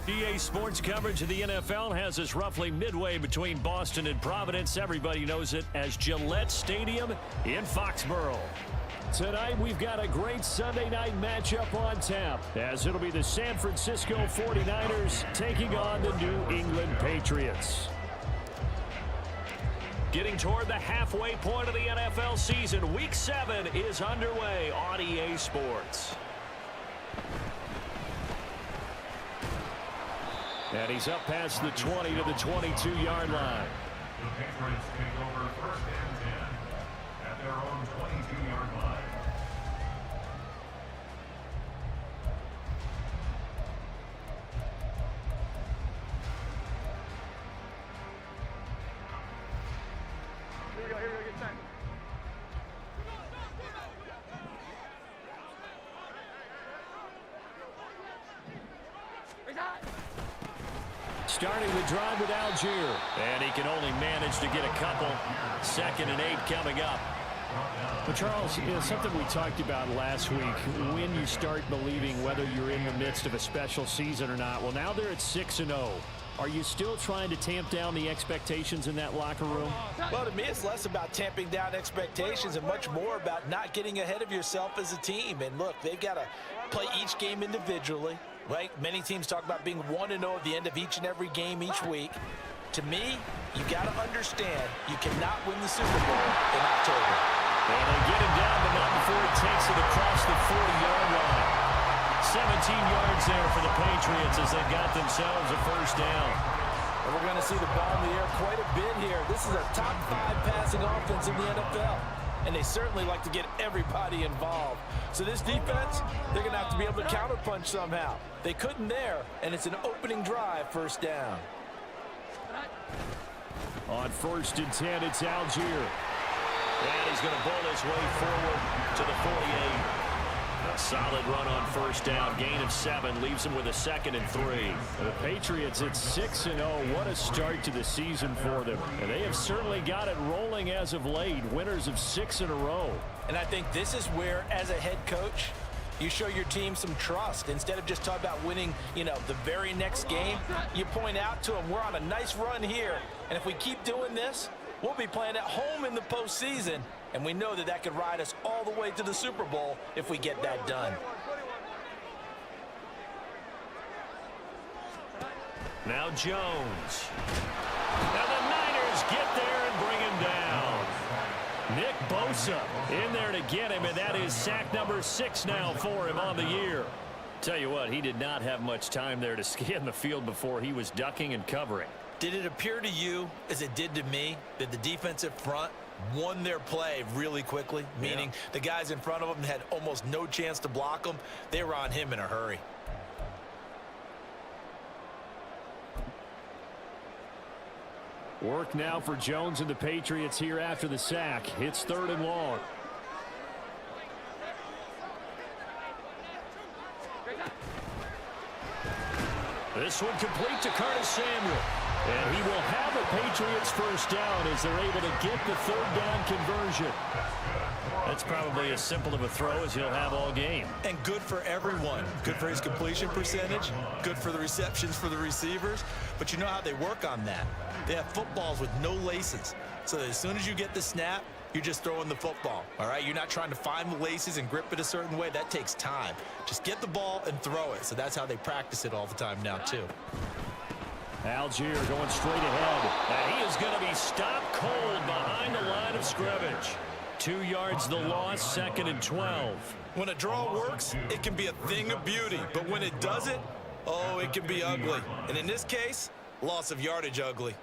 EA Sports coverage of the NFL has us roughly midway between Boston and Providence. Everybody knows it as Gillette Stadium in Foxborough. Tonight, we've got a great Sunday night matchup on tap, as it'll be the San Francisco 49ers taking on the New England Patriots. Getting toward the halfway point of the NFL season, Week 7 is underway on EA Sports. And he's up past the 20 to the 22-yard line. The Patriots take over first and 10 at their own 22-yard line. Here we go, get time. Starting the drive with Algier. And he can only manage to get a couple. 2nd and 8 coming up. But Charles, something we talked about last week, when you start believing whether you're in the midst of a special season or not. Well, now they're at 6-0. Are you still trying to tamp down the expectations in that locker room? Well, to me, it's less about tamping down expectations and much more about not getting ahead of yourself as a team. And look, they've got to play each game individually, right? Many teams talk about being 1-0 at the end of each and every game each week. To me, you got to understand you cannot win the Super Bowl in October. And they get him down, but not before he takes it across the 40-yard line. 17 yards there for the Patriots as they got themselves a first down. And we're going to see the ball in the air quite a bit here. This is a top 5 passing offense in the NFL. And they certainly like to get everybody involved. So this defense, they're going to have to be able to counterpunch somehow. They couldn't there, and it's an opening drive, first down. On 1st and 10, it's Algier. And he's going to bull his way forward to the 48. A solid run on first down. Gain of 7 leaves him with a 2nd and 3. The Patriots at 6-0. What a start to the season for them. And they have certainly got it rolling as of late. Winners of 6 in a row. And I think this is where, as a head coach, you show your team some trust. Instead of just talking about winning, the very next game, you point out to them, we're on a nice run here. And if we keep doing this, we'll be playing at home in the postseason. And we know that that could ride us all the way to the Super Bowl if we get that done. Now Jones. Now the Niners get there and bring him down. Nick Bosa in there to get him, and that is sack number 6 now for him on the year. Tell you what, he did not have much time there to scan the field before he was ducking and covering. Did it appear to you, as it did to me, that the defensive front won their play really quickly? Meaning the guys in front of them had almost no chance to block them. They were on him in a hurry. Work now for Jones and the Patriots here after the sack. It's 3rd and long. This one complete to Curtis Samuel. And he will have a Patriots first down as they're able to get the 3rd down conversion. That's probably as simple of a throw as he'll have all game. And good for everyone. Good for his completion percentage. Good for the receptions for the receivers. But you know how they work on that. They have footballs with no laces. So as soon as you get the snap, you're just throwing the football. All right? You're not trying to find the laces and grip it a certain way. That takes time. Just get the ball and throw it. So that's how they practice it all the time now, too. Algier going straight ahead. And he is going to be stopped cold behind the line of scrimmage. 2 yards the loss, 2nd and 12. When a draw works, it can be a thing of beauty. But when it doesn't, oh, it can be ugly. And in this case, loss of yardage ugly.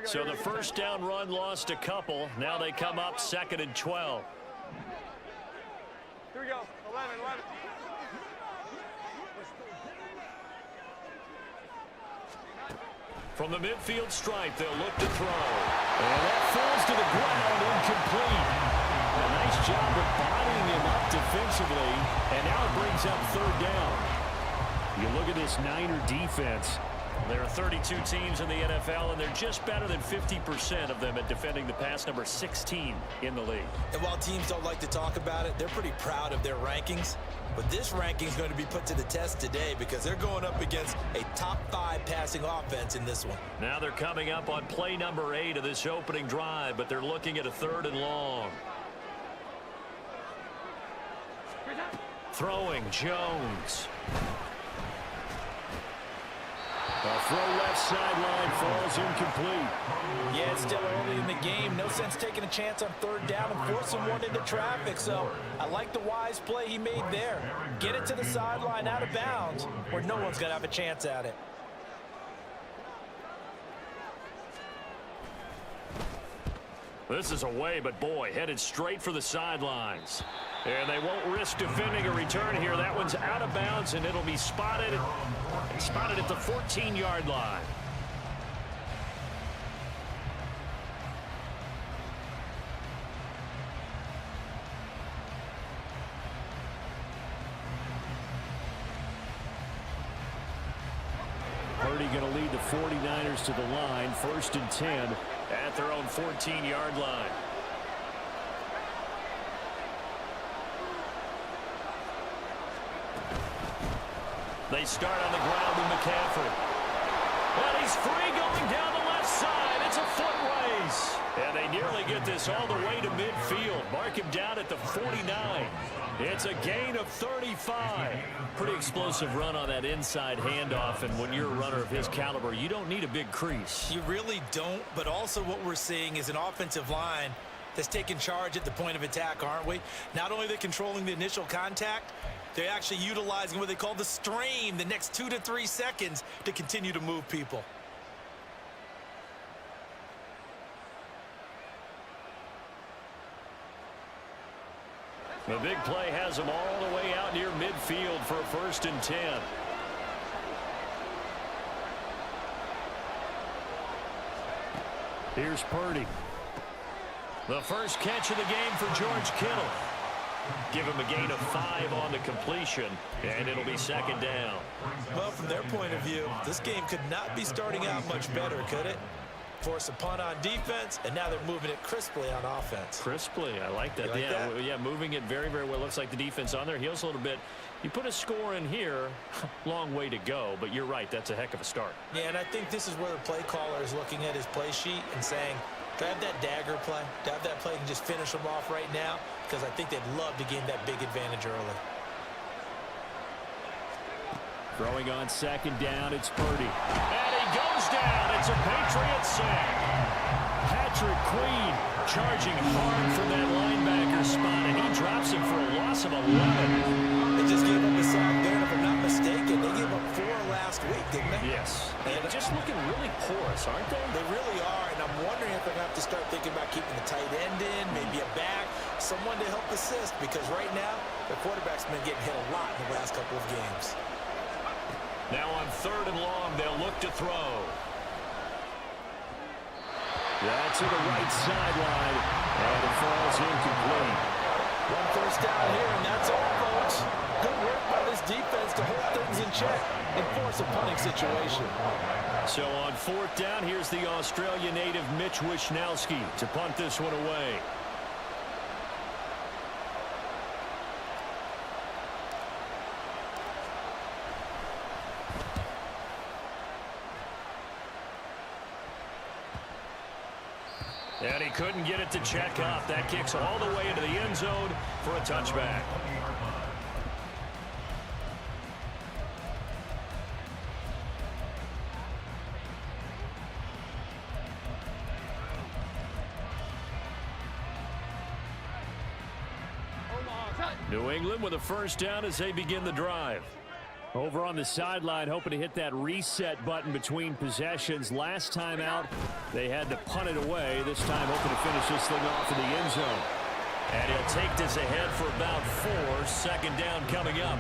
So the first down run lost a couple. Now they come up 2nd and 12. Here we go. 11. From the midfield stripe, they'll look to throw. And that falls to the ground, incomplete. A nice job of bodying him up defensively. And now it brings up 3rd down. You look at this Niner defense. There are 32 teams in the NFL, and they're just better than 50% of them at defending the pass, number 16 in the league. And while teams don't like to talk about it, they're pretty proud of their rankings. But this ranking is going to be put to the test today because they're going up against a top 5 passing offense in this one. Now they're coming up on play number 8 of this opening drive, but they're looking at a 3rd and long. Throwing, Jones. A throw left sideline falls incomplete. Yeah, it's still early in the game. No sense taking a chance on 3rd down and forcing one into traffic. So I like the wise play he made there. Get it to the sideline out of bounds where no one's going to have a chance at it. This is away, but boy, headed straight for the sidelines. And they won't risk defending a return here. That one's out of bounds, and it'll be spotted at the 14-yard line. Purdy going to lead the 49ers to the line, 1st and 10 at their own 14-yard line. They start on the ground with McCaffrey. And he's free going down the left side. It's a foot race. And they nearly get this all the way to midfield. Mark him down at the 49. It's a gain of 35. Pretty explosive run on that inside handoff. And when you're a runner of his caliber, you don't need a big crease. You really don't, but also what we're seeing is an offensive line that's taking charge at the point of attack, aren't we? Not only are they controlling the initial contact, they're actually utilizing what they call the strain, the next 2 to 3 seconds to continue to move people. The big play has them all the way out near midfield for a 1st and 10. Here's Purdy. The first catch of the game for George Kittle. Give him a gain of 5 on the completion, and it'll be 2nd down. Well, from their point of view, this game could not be starting out much better, could it? Force a punt on defense, and now they're moving it crisply on offense. Crisply, I like that. Yeah, moving it very, very well. Looks like the defense on their heels a little bit. You put a score in here, long way to go, but you're right, that's a heck of a start. Yeah, and I think this is where the play caller is looking at his play sheet and saying, do I have that dagger play? Do I have that play and just finish them off right now? Because I think they'd love to gain that big advantage early. Throwing on 2nd down, it's Purdy. And he goes down. It's a Patriots sack. Patrick Queen charging hard from that linebacker spot, and he drops him for a loss of 11. They just gave up a sack there, and if I'm not mistaken, they gave up 4 last week, didn't they? Yes. And just looking really porous, aren't they? They really are, and I'm wondering if they're going to have to start thinking about keeping the tight end in, maybe a back, someone to help assist, because right now, their quarterback's been getting hit a lot in the last couple of games. Now on 3rd and long, they'll look to throw. That's to the right sideline, and it falls incomplete. 1 first down here, and that's all, folks. Good work by this defense to hold things in check and force a punting situation. So on 4th down, here's the Australia native Mitch Wishnowsky to punt this one away. And he couldn't get it to check up. That kicks all the way into the end zone for a touchback. New England with a 1st down as they begin the drive. Over on the sideline, hoping to hit that reset button between possessions. Last time out, they had to punt it away. This time, hoping to finish this thing off in the end zone. And he'll take this ahead for about 4. 2nd down coming up.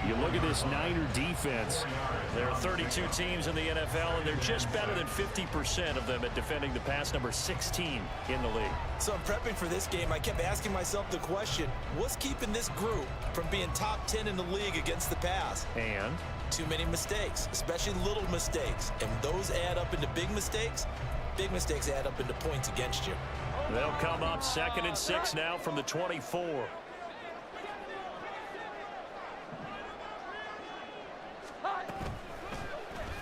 You look at this Niner defense. There are 32 teams in the NFL, and they're just better than 50% of them at defending the pass, number 16 in the league. So in prepping for this game, I kept asking myself the question, what's keeping this group from being top 10 in the league against the pass? And too many mistakes, especially little mistakes. And those add up into big mistakes. Big mistakes add up into points against you. They'll come up 2nd and 6 now from the 24.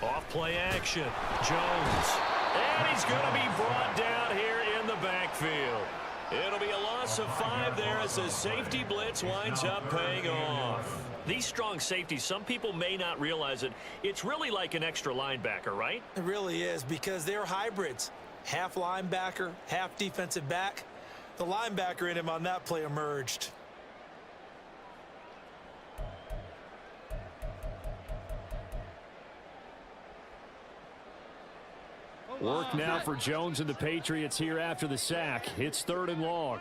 Off play action. Jones. And he's going to be brought down here in the backfield. It'll be a loss of 5 there as the safety blitz winds up paying off. These strong safeties, some people may not realize it. It's really like an extra linebacker, right? It really is, because they're hybrids. Half linebacker, half defensive back. The linebacker in him on that play emerged. work now for Jones and the Patriots here after the sack. It's 3rd and long.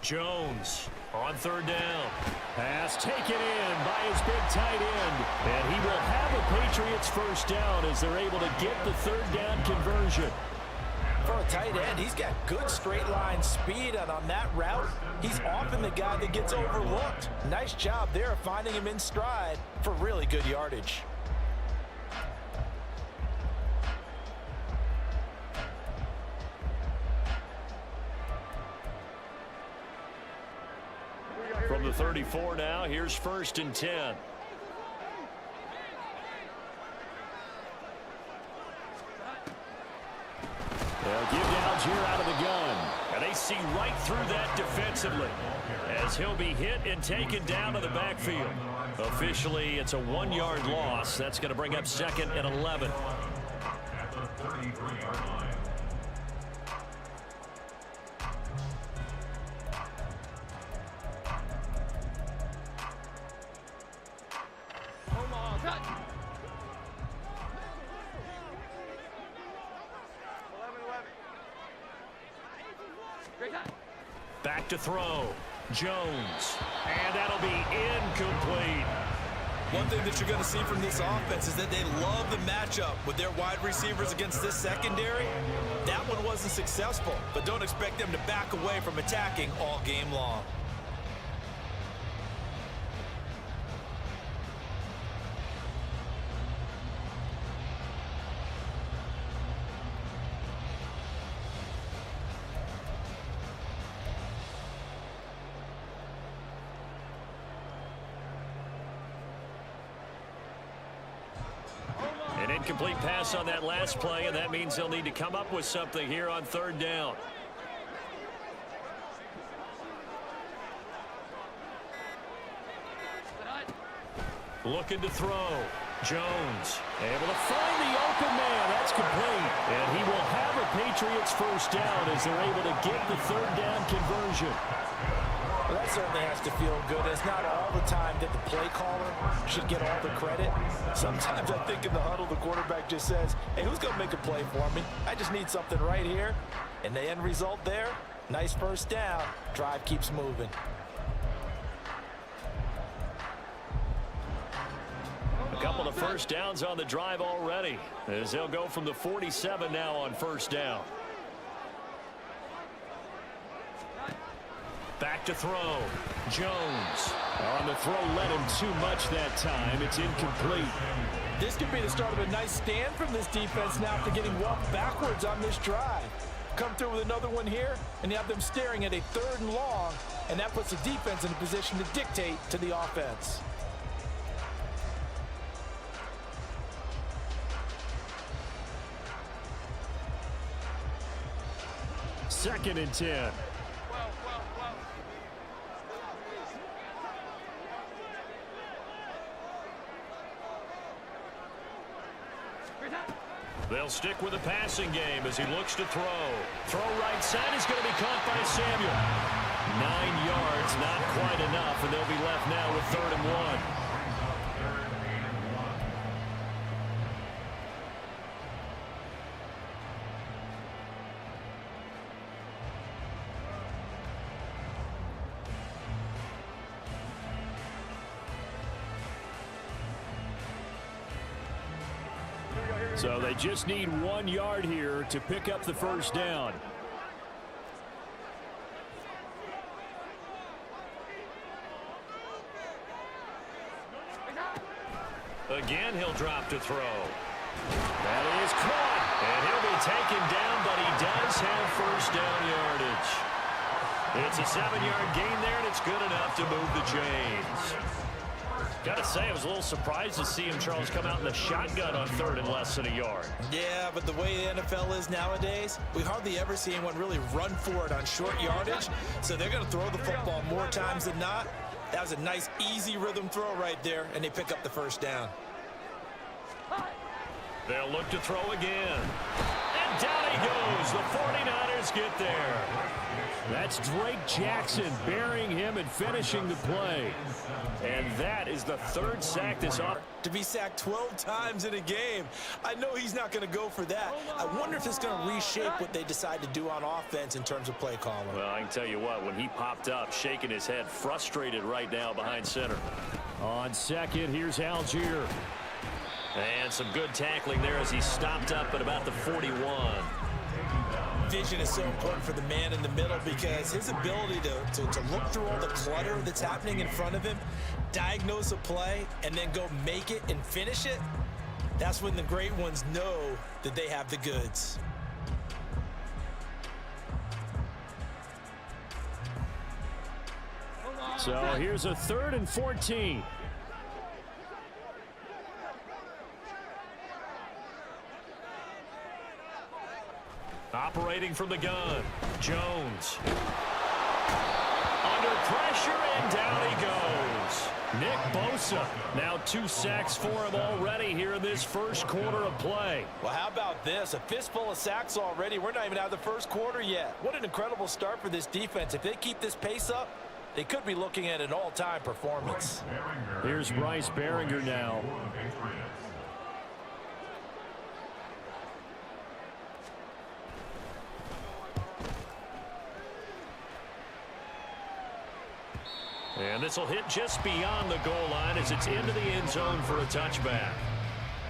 Jones on 3rd down. Pass taken in by his big tight end. And he will have a Patriots first down as they're able to get the 3rd down conversion. For a tight end, he's got good straight line speed, and on that route, he's often the guy that gets overlooked. Nice job there of finding him in stride for really good yardage. From the 34 now, here's 1st and 10. They'll give to Algier out of the gun. And they see right through that defensively as he'll be hit and taken down to the backfield. Officially, it's a 1-yard loss. That's going to bring up 2nd and 11. At the 33-yard line. Back to throw. Jones. And that'll be incomplete. One thing that you're going to see from this offense is that they love the matchup with their wide receivers against this secondary. That one wasn't successful, but don't expect them to back away from attacking all game long. An incomplete pass on that last play, and that means they'll need to come up with something here on 3rd down. Looking to throw. Jones able to find the open man. That's complete. And he will have a Patriots first down as they're able to get the 3rd down conversion. Well, that certainly has to feel good. It's not all the time that the play caller should get all the credit. Sometimes I think in the huddle, the quarterback just says, hey, who's going to make a play for me? I just need something right here. And the end result there, nice first down. Drive keeps moving. A couple of first downs on the drive already as they'll go from the 47 now on 1st down. Back to throw. Jones. On the throw, let him too much that time. It's incomplete. This could be the start of a nice stand from this defense now after getting walked backwards on this drive. Come through with another one here, and you have them staring at a 3rd and long, and that puts the defense in a position to dictate to the offense. Second and 10. They'll stick with the passing game as he looks to throw. Throw right side is going to be caught by Samuel. 9 yards, not quite enough, and they'll be left now with 3rd and 1. So they just need 1 yard here to pick up the first down. Again, he'll drop to throw. That is caught. And he'll be taken down, but he does have first down yardage. It's a 7-yard gain there, and it's good enough to move the chains. Got to say, I was a little surprised to see him, Charles, come out in the shotgun on 3rd and less than a yard. Yeah, but the way the NFL is nowadays, we hardly ever see anyone really run for it on short yardage. So they're going to throw the football more times than not. That was a nice, easy rhythm throw right there, and they pick up the first down. They'll look to throw again. And down he goes. The 49ers get there. That's Drake Jackson burying him and finishing the play. And that is the 3rd sack this offense. To be sacked 12 times in a game, I know he's not going to go for that. I wonder if it's going to reshape what they decide to do on offense in terms of play calling. Well, I can tell you what, when he popped up, shaking his head, frustrated right now behind center. On 2nd, here's Algier. And some good tackling there as he stopped up at about the 41. Vision is so important for the man in the middle because his ability to look through all the clutter that's happening in front of him, diagnose a play, and then go make it and finish it, that's when the great ones know that they have the goods. So here's a 3rd and 14. Operating from the gun, Jones. Under pressure, and down he goes. Nick Bosa, now 2 sacks for him already here in this first quarter of play. Well, how about this? A fistful of sacks already. We're not even out of the first quarter yet. What an incredible start for this defense. If they keep this pace up, they could be looking at an all-time performance. Here's Bryce Behringer now. And this will hit just beyond the goal line as it's into the end zone for a touchback.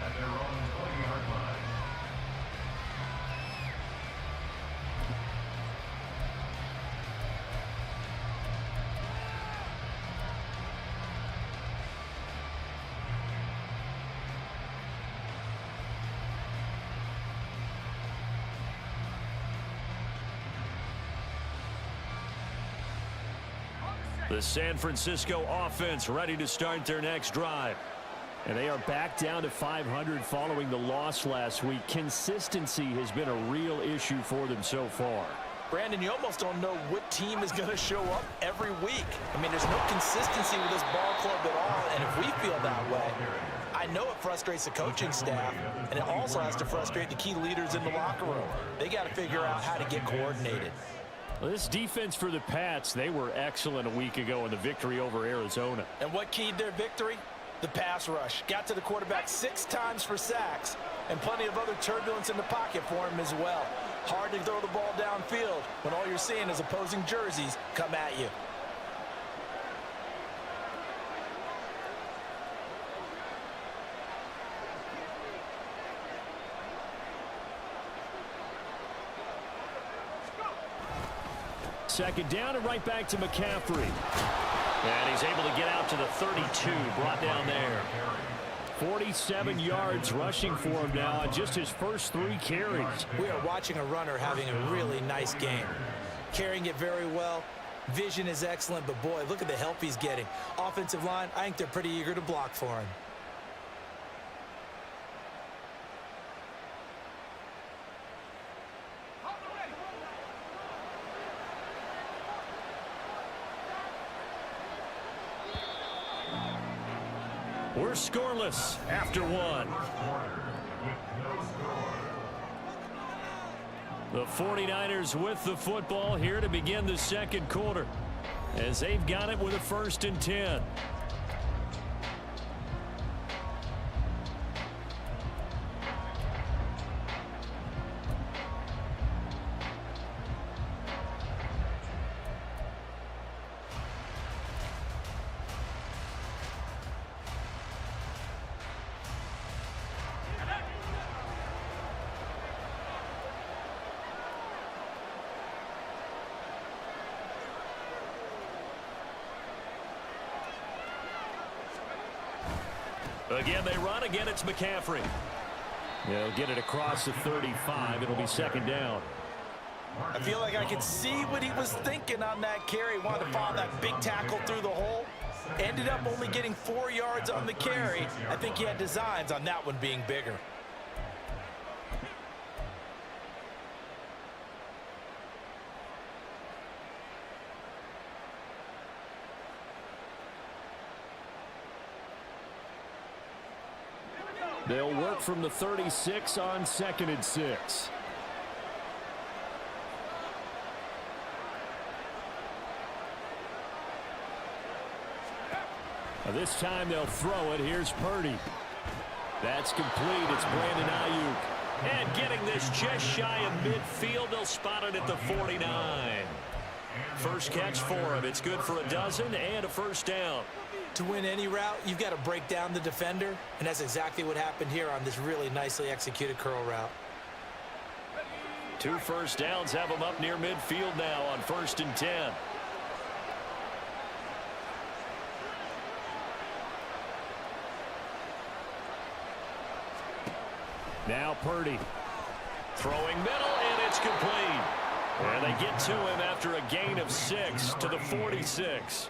At their own 20-yard line. The San Francisco offense ready to start their next drive. And they are back down to 500 following the loss last week. Consistency has been a real issue for them so far. Brandon, you almost don't know what team is going to show up every week. I mean, there's no consistency with this ball club at all, and if we feel that way, I know it frustrates the coaching staff, and it also has to frustrate the key leaders in the locker room. They got to figure out how to get coordinated. Well, this defense for the Pats, they were excellent a week ago in the victory over Arizona. And what keyed their victory? The pass rush. Got to the quarterback 6 times for sacks, and plenty of other turbulence in the pocket for him as well. Hard to throw the ball downfield when all you're seeing is opposing jerseys come at you. Second down and right back to McCaffrey. And he's able to get out to the 32, brought down there. 47 yards rushing for him now on just his first 3 carries. We are watching a runner having a really nice game. Carrying it very well. Vision is excellent, but boy, look at the help he's getting. Offensive line, I think they're pretty eager to block for him. We're scoreless after 1. The 49ers with the football here to begin the second quarter as they've got it with a 1st and 10. Again, they run. Again, it's McCaffrey. They'll get it across the 35. It'll be second down. I feel like I could see what he was thinking on that carry. Wanted to follow that big tackle through the hole. Ended up only getting 4 yards on the carry. I think he had designs on that one being bigger. They'll work from the 36 on 2nd and 6. This time they'll throw it. Here's Purdy. That's complete. It's Brandon Ayuk. And getting this just shy of midfield, they'll spot it at the 49. First catch for him. It's good for a dozen and a first down. To win any route, you've got to break down the defender, and that's exactly what happened here on this really nicely executed curl route. 2 first downs have them up near midfield now on 1st and 10. Now Purdy. Throwing middle, and it's complete. And they get to him after a gain of 6 to the 46.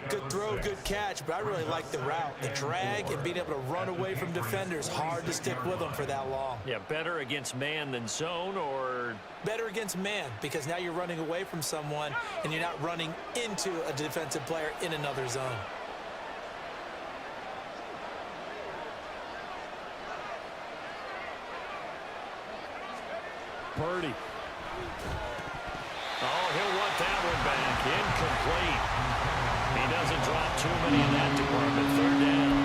Good throw, good catch, but I really like the route. The drag and being able to run away from defenders, hard to stick with them for that long. Yeah, better against man than zone, or? Better against man, because now you're running away from someone and you're not running into a defensive player in another zone. Purdy. Oh, he'll want that one back. Incomplete. He doesn't drop too many in that department. 3rd down.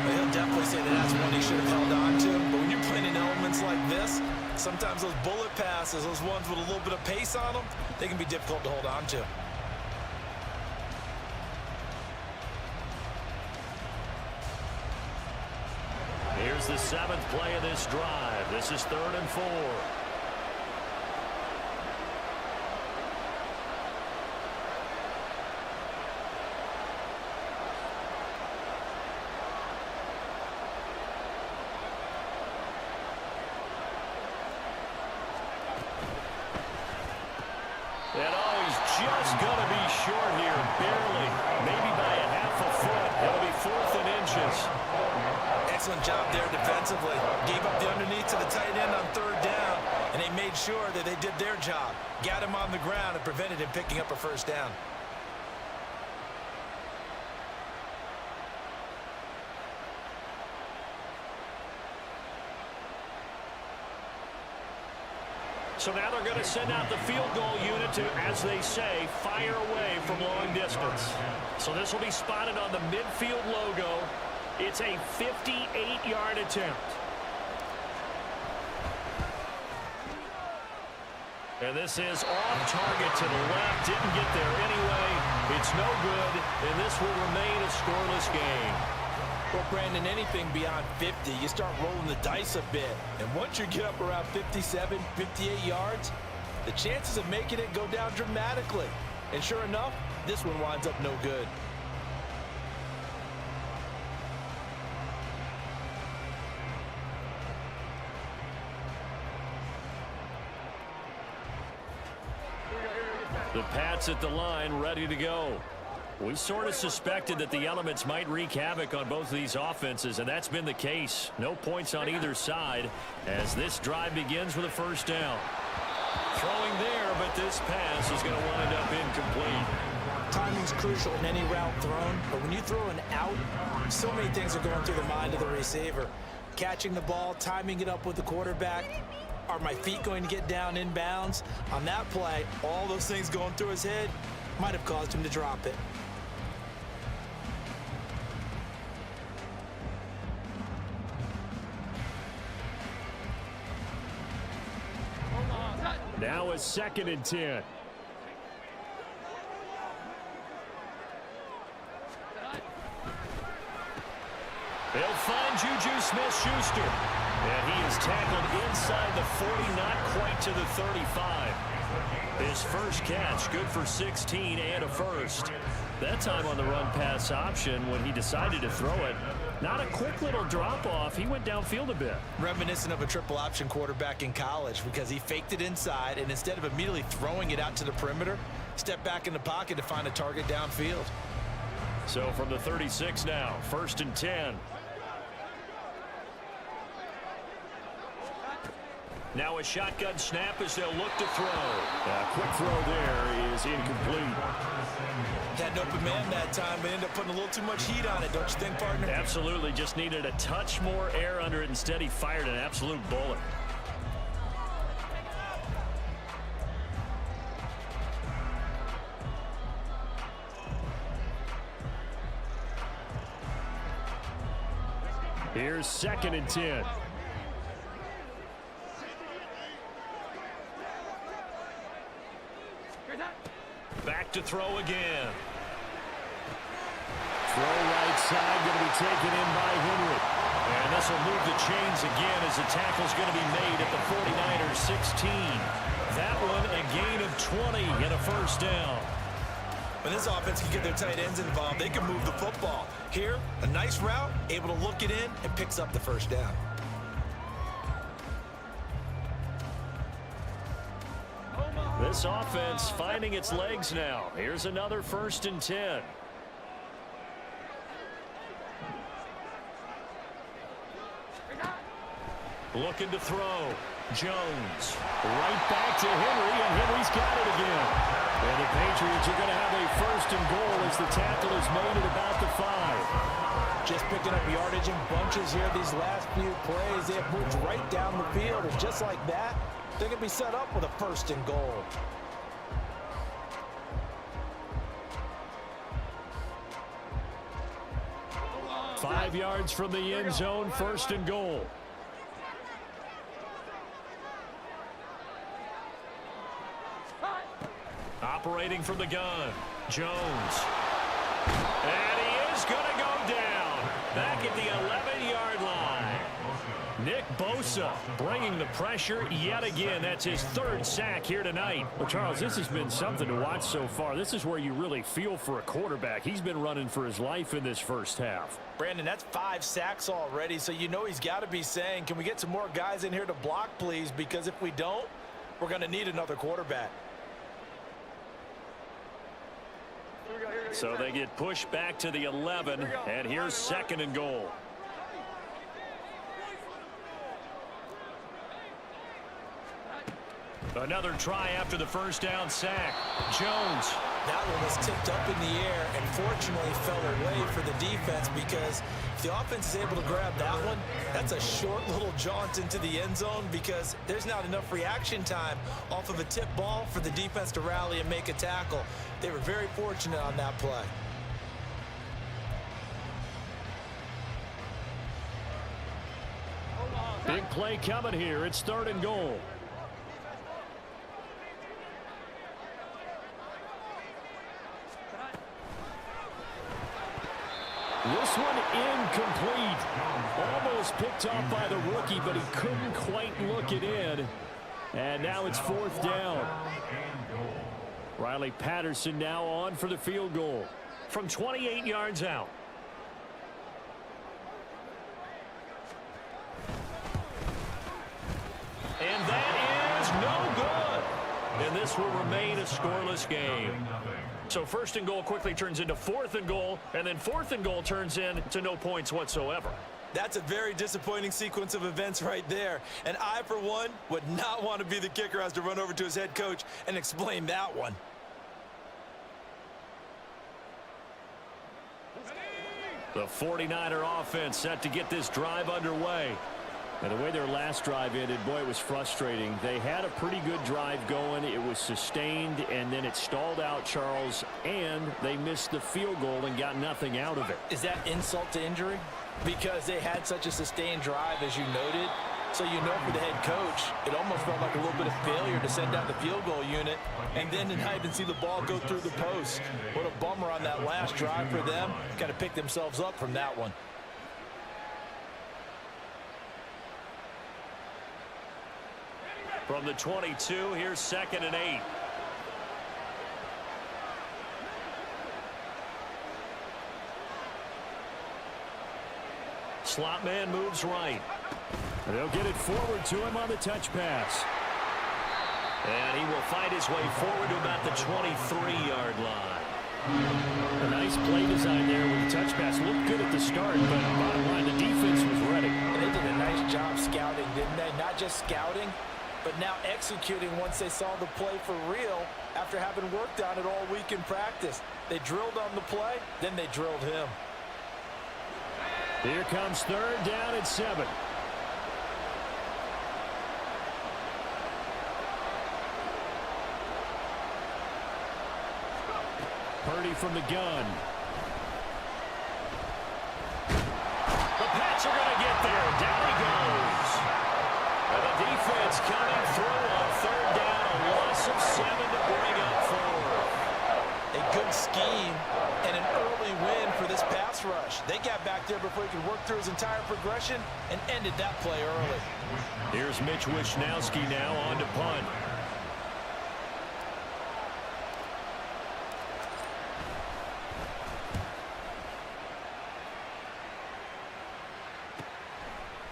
Well, he'll definitely say that that's one he should have held on to. But when you're playing in elements like this, sometimes those bullet passes, those ones with a little bit of pace on them, they can be difficult to hold on to. Here's the 7th play of this drive. This is 3rd and 4. And oh, he's just going to be short here, barely, maybe by a half a foot. It'll be 4th and inches. Excellent job there defensively. Gave up the underneath to the tight end on 3rd down, and they made sure that they did their job. Got him on the ground and prevented him picking up a first down. So now they're going to send out the field goal unit to, as they say, fire away from long distance. So this will be spotted on the midfield logo. It's a 58-yard attempt. And this is off target to the left. Didn't get there anyway. It's no good, and this will remain a scoreless game. Well, Brandon, anything beyond 50, you start rolling the dice a bit. And once you get up around 57, 58 yards, the chances of making it go down dramatically. And sure enough, this one winds up no good. The Pats at the line, ready to go. We sort of suspected that the elements might wreak havoc on both of these offenses, and that's been the case. No points on either side as this drive begins with a first down. Throwing there, but this pass is going to wind up incomplete. Timing's crucial in any route thrown, but when you throw an out, so many things are going through the mind of the receiver. Catching the ball, timing it up with the quarterback. Are my feet going to get down in bounds? On that play, all those things going through his head might have caused him to drop it. Now it's 2nd and 10. They'll find Juju Smith-Schuster. And he is tackled inside the 40, not quite to the 35. His first catch, good for 16 and a first. That time on the run-pass option when he decided to throw it. Not a quick little drop-off. He went downfield a bit. Reminiscent of a triple option quarterback in college because he faked it inside, and instead of immediately throwing it out to the perimeter, stepped back in the pocket to find a target downfield. So from the 36 now, 1st and 10. Now a shotgun snap as they'll look to throw. A quick throw there is incomplete. Had an open man that time, but ended up putting a little too much heat on it, don't you think, partner? Absolutely, just needed a touch more air under it. Instead, he fired an absolute bullet. Here's 2nd and 10. Back to throw again. Throw right side, going to be taken in by Henry. And this will move the chains again as the tackle's going to be made at the 49ers 16. That one a gain of 20 and a 1st down. When this offense can get their tight ends involved, they can move the football. Here, a nice route, able to look it in, and picks up the 1st down. This offense finding its legs now. Here's another 1st and 10. Looking to throw. Jones. Right back to Henry, and Henry's got it again. And the Patriots are going to have a 1st and goal as the tackle is made at about the 5. Just picking up yardage in bunches here these last few plays. They have moved right down the field, and just like that, they're going to be set up with a 1st and goal. Five yards from the end zone, 1st and goal. Operating from the gun. Jones. And he is going to go down. Back at the 11-yard line. Nick Bosa bringing the pressure yet again. That's his 3rd sack here tonight. Well, Charles, this has been something to watch so far. This is where you really feel for a quarterback. He's been running for his life in this 1st half. Brandon, that's 5 sacks already, so you know he's got to be saying, can we get some more guys in here to block, please? Because if we don't, we're going to need another quarterback. So they get pushed back to the 11, and here's 2nd and goal. Another try after the 1st down sack. Jones. That one was tipped up in the air and fortunately fell away for the defense, because if the offense is able to grab that one, that's a short little jaunt into the end zone because there's not enough reaction time off of a tip ball for the defense to rally and make a tackle. They were very fortunate on that play. Big play coming here. It's 3rd and goal. This one incomplete. Almost picked off by the rookie, but he couldn't quite look it in. And now it's 4th down. Riley Patterson now on for the field goal. From 28 yards out. And that is no good. And this will remain a scoreless game. So 1st and goal quickly turns into 4th and goal, and then 4th and goal turns into no points whatsoever. That's a very disappointing sequence of events right there. And I, for one, would not want to be the kicker who has to run over to his head coach and explain that one. The 49er offense set to get this drive underway. And the way their last drive ended, boy, it was frustrating. They had a pretty good drive going. It was sustained, and then it stalled out, Charles, and they missed the field goal and got nothing out of it. Is that insult to injury? Because they had such a sustained drive, as you noted. So you know for the head coach, it almost felt like a little bit of failure to send out the field goal unit and then to not even see the ball go through the post. What a bummer on that last drive for them. Got to pick themselves up from that one. From the 22, here's 2nd and 8. slot man moves right. They'll get it forward to him on the touch pass. And he will fight his way forward to about the 23-yard line. A nice play design there with the touch pass. Looked good at the start, but bottom line, the defense was ready. And they did a nice job scouting, didn't they? Not just scouting, but now executing once they saw the play for real after having worked on it all week in practice. They drilled on the play, then they drilled him. Here comes third down and 7. Purdy from the gun. The Pats are going to get there. Down he goes. And the defense coming through on third down. A loss of 7 to bring up forward. A good scheme and an early win for this pass rush. They got back there before he could work through his entire progression and ended that play early. Here's Mitch Wishnowski now on to punt.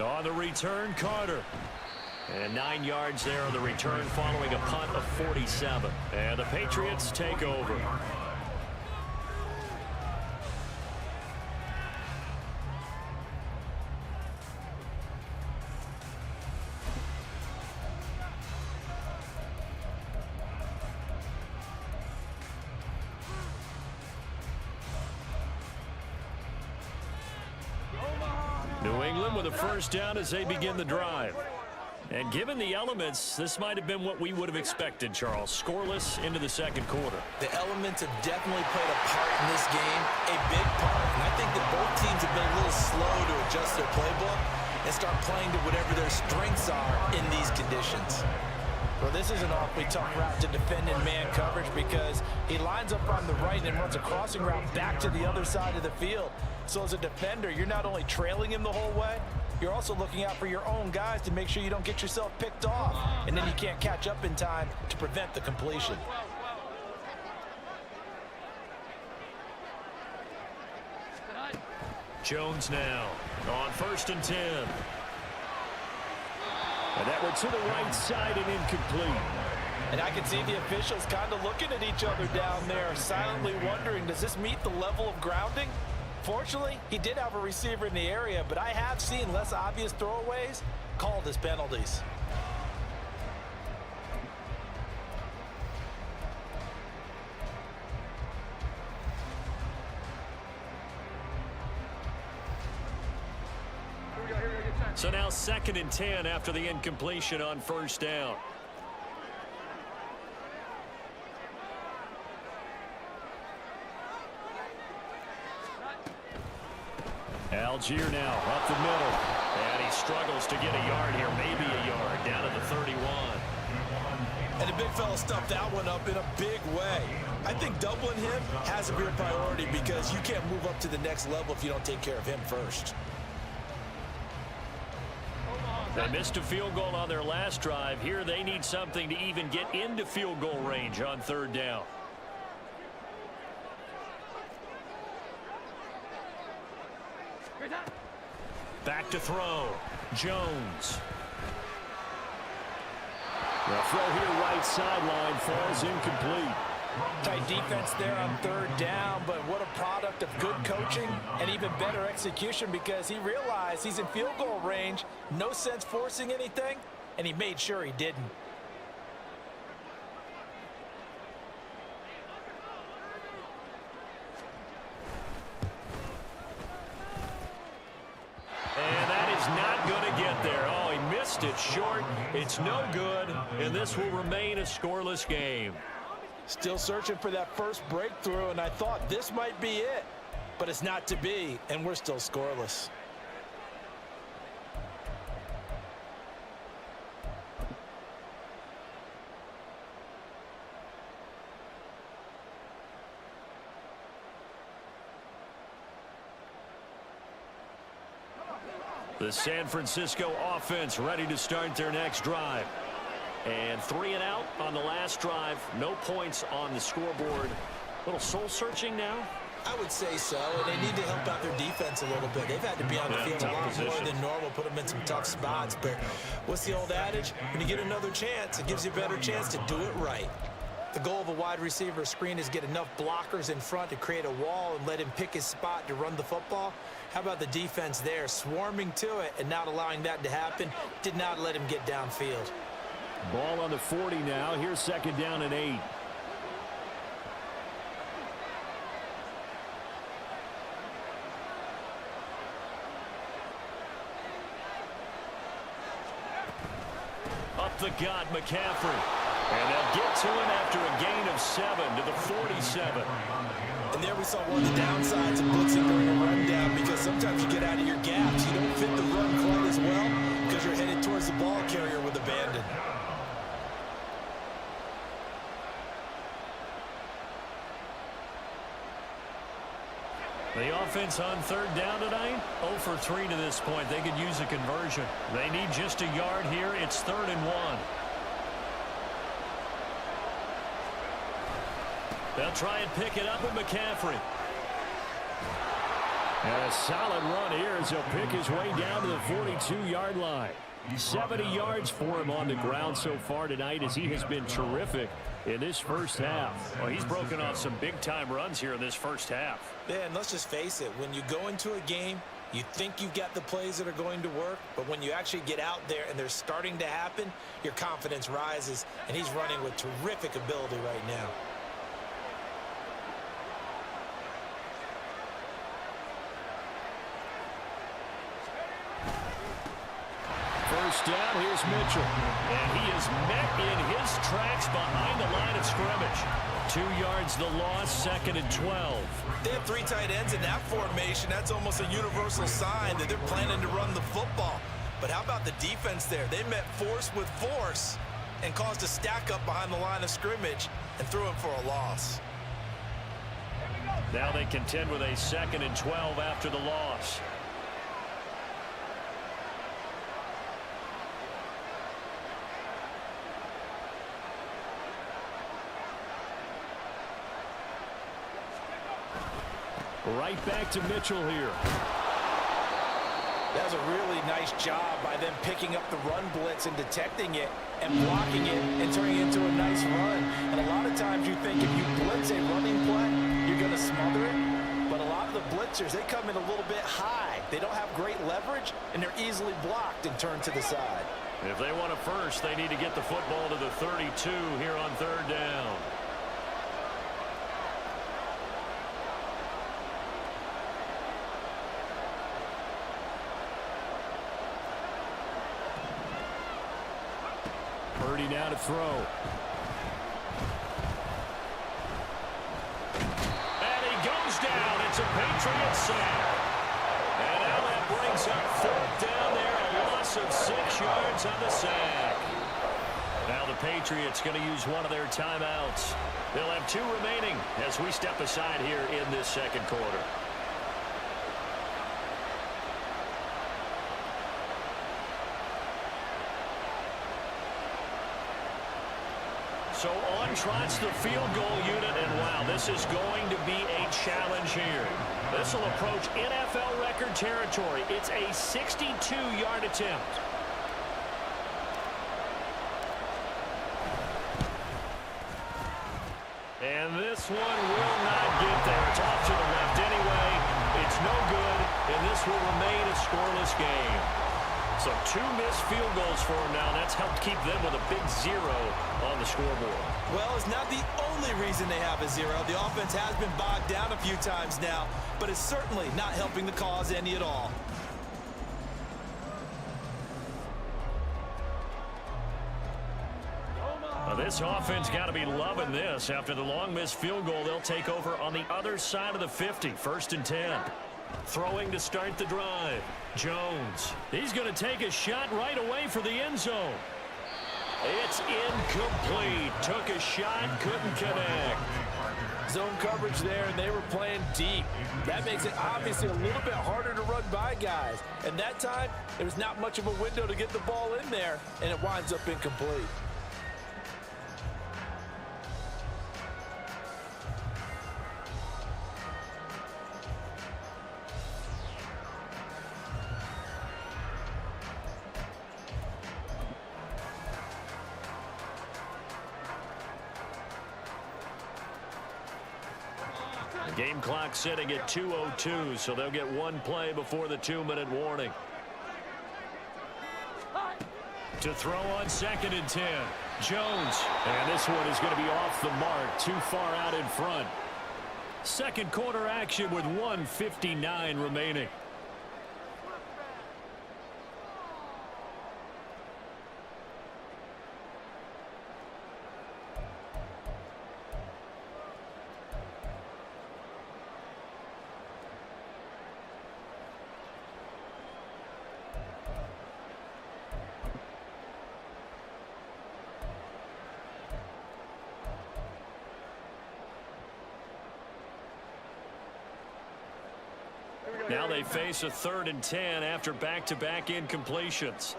On the return, Carter. And 9 yards there on the return following a punt of 47. And the Patriots take over. New England with a first down as they begin the drive. And given the elements, this might have been what we would have expected, Charles. Scoreless into the second quarter. The elements have definitely played a part in this game, a big part. And I think that both teams have been a little slow to adjust their playbook and start playing to whatever their strengths are in these conditions. Well, this is an awfully tough route to defend in man coverage because he lines up on the right and runs a crossing route back to the other side of the field. So as a defender, you're not only trailing him the whole way, you're also looking out for your own guys to make sure you don't get yourself picked off. And then you can't catch up in time to prevent the completion. Jones now on 1st and 10. And that one to the right side and incomplete. And I can see the officials kind of looking at each other down there, silently wondering, does this meet the level of grounding? Fortunately, he did have a receiver in the area, but I have seen less obvious throwaways called as penalties. So now 2nd and 10 after the incompletion on first down. Algier now up the middle. And he struggles to get a yard here, maybe a yard, down to the 31. And the big fella stuffed that one up in a big way. I think doubling him has to be a priority because you can't move up to the next level if you don't take care of him first. They missed a field goal on their last drive. Here they need something to even get into field goal range on third down. Back to throw. Jones. The throw here right sideline falls incomplete. Tight defense there on third down, but what a product of good coaching and even better execution because he realized he's in field goal range, no sense forcing anything, and he made sure he didn't. And that is not going to get there. Oh, he missed it short. It's no good, and this will remain a scoreless game. Still searching for that first breakthrough, and I thought this might be it. But it's not to be, and we're still scoreless. The San Francisco offense ready to start their next drive. And 3 and out on the last drive. No points on the scoreboard. A little soul-searching now. I would say so, and they need to help out their defense a little bit. They've had to be on the field a lot more than normal, put them in some tough spots. But what's the old adage? When you get another chance, it gives you a better chance to do it right. The goal of a wide receiver screen is get enough blockers in front to create a wall and let him pick his spot to run the football. How about the defense there, swarming to it and not allowing that to happen? Did not let him get downfield. Ball on the 40 now. Here's 2nd down and 8. Up the gut, McCaffrey. And they'll get to him after a gain of 7 to the 47. And there we saw one of the downsides of blitzing during a rundown, because sometimes you get out of your gaps. You don't fit the run quite as well because you're headed towards the ball carrier with abandon. The offense on 3rd down tonight, 0 for 3 to this point. They could use a conversion. They need just a yard here. It's 3rd and 1. They'll try and pick it up with McCaffrey. And a solid run here as he'll pick his way down to the 42-yard line. 70 yards for him on the ground so far tonight, as he has been terrific in this first half. Well, he's broken off some big-time runs here in this first half. Yeah, and let's just face it. When you go into a game, you think you've got the plays that are going to work, but when you actually get out there and they're starting to happen, your confidence rises, and he's running with terrific ability right now. First down, here's Mitchell. And he is met in his tracks behind the line of scrimmage. 2 yards the loss, 2nd and 12. They have 3 tight ends in that formation. That's almost a universal sign that they're planning to run the football. But how about the defense there? They met force with force and caused a stack up behind the line of scrimmage and threw him for a loss. Now they contend with a 2nd and 12 after the loss. Right back to Mitchell here. That was a really nice job by them picking up the run blitz and detecting it and blocking it and turning it into a nice run. And a lot of times you think if you blitz a running play, you're going to smother it. But a lot of the blitzers, they come in a little bit high. They don't have great leverage, and they're easily blocked and turned to the side. If they want a first, they need to get the football to the 32 here on 3rd down. Purdy now to throw. And he goes down. It's a Patriots sack. And now that brings up 4th down there. A loss of 6 yards on the sack. Now the Patriots going to use one of their timeouts. They'll have 2 remaining as we step aside here in this 2nd quarter. So on trots the field goal unit, and wow, this is going to be a challenge here. This will approach NFL record territory. It's a 62-yard attempt. And this one will not get there. It's off to the left anyway. It's no good, and this will remain a scoreless game. So 2 missed field goals for them now. That's helped keep them with a big 0 on the scoreboard. Well, it's not the only reason they have a 0. The offense has been bogged down a few times now, but it's certainly not helping the cause any at all. Now this offense got to be loving this. After the long missed field goal, they'll take over on the other side of the 50. 1st and 10. Throwing to start the drive. Jones. He's going to take a shot right away for the end zone. It's incomplete. Took a shot, couldn't connect. Zone coverage there, and they were playing deep. That makes it obviously a little bit harder to run by guys. And that time, there was not much of a window to get the ball in there, and it winds up incomplete. Game clock sitting at 2:02, so they'll get one play before the 2-minute warning. To throw on 2nd and 10. Jones. And this one is going to be off the mark, too far out in front. Second quarter action with 1:59 remaining. Now they face a 3rd and 10 after back-to-back incompletions.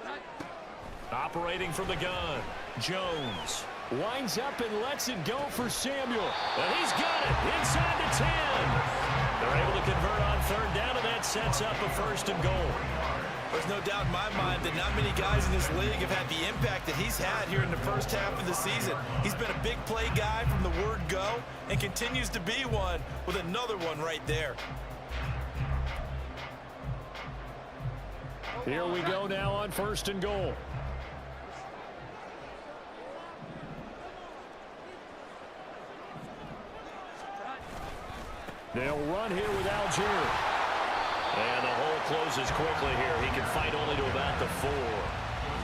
11. Operating from the gun, Jones winds up and lets it go for Samuel. And he's got it inside the 10. They're able to convert on 3rd down, and that sets up a 1st and goal. There's no doubt in my mind that not many guys in this league have had the impact that he's had here in the first half of the season. He's been a big play guy from the word go and continues to be one with another one right there. Here we go now on 1st and goal. They'll run here with Algier. And the hole closes quickly here. He can fight only to about the 4.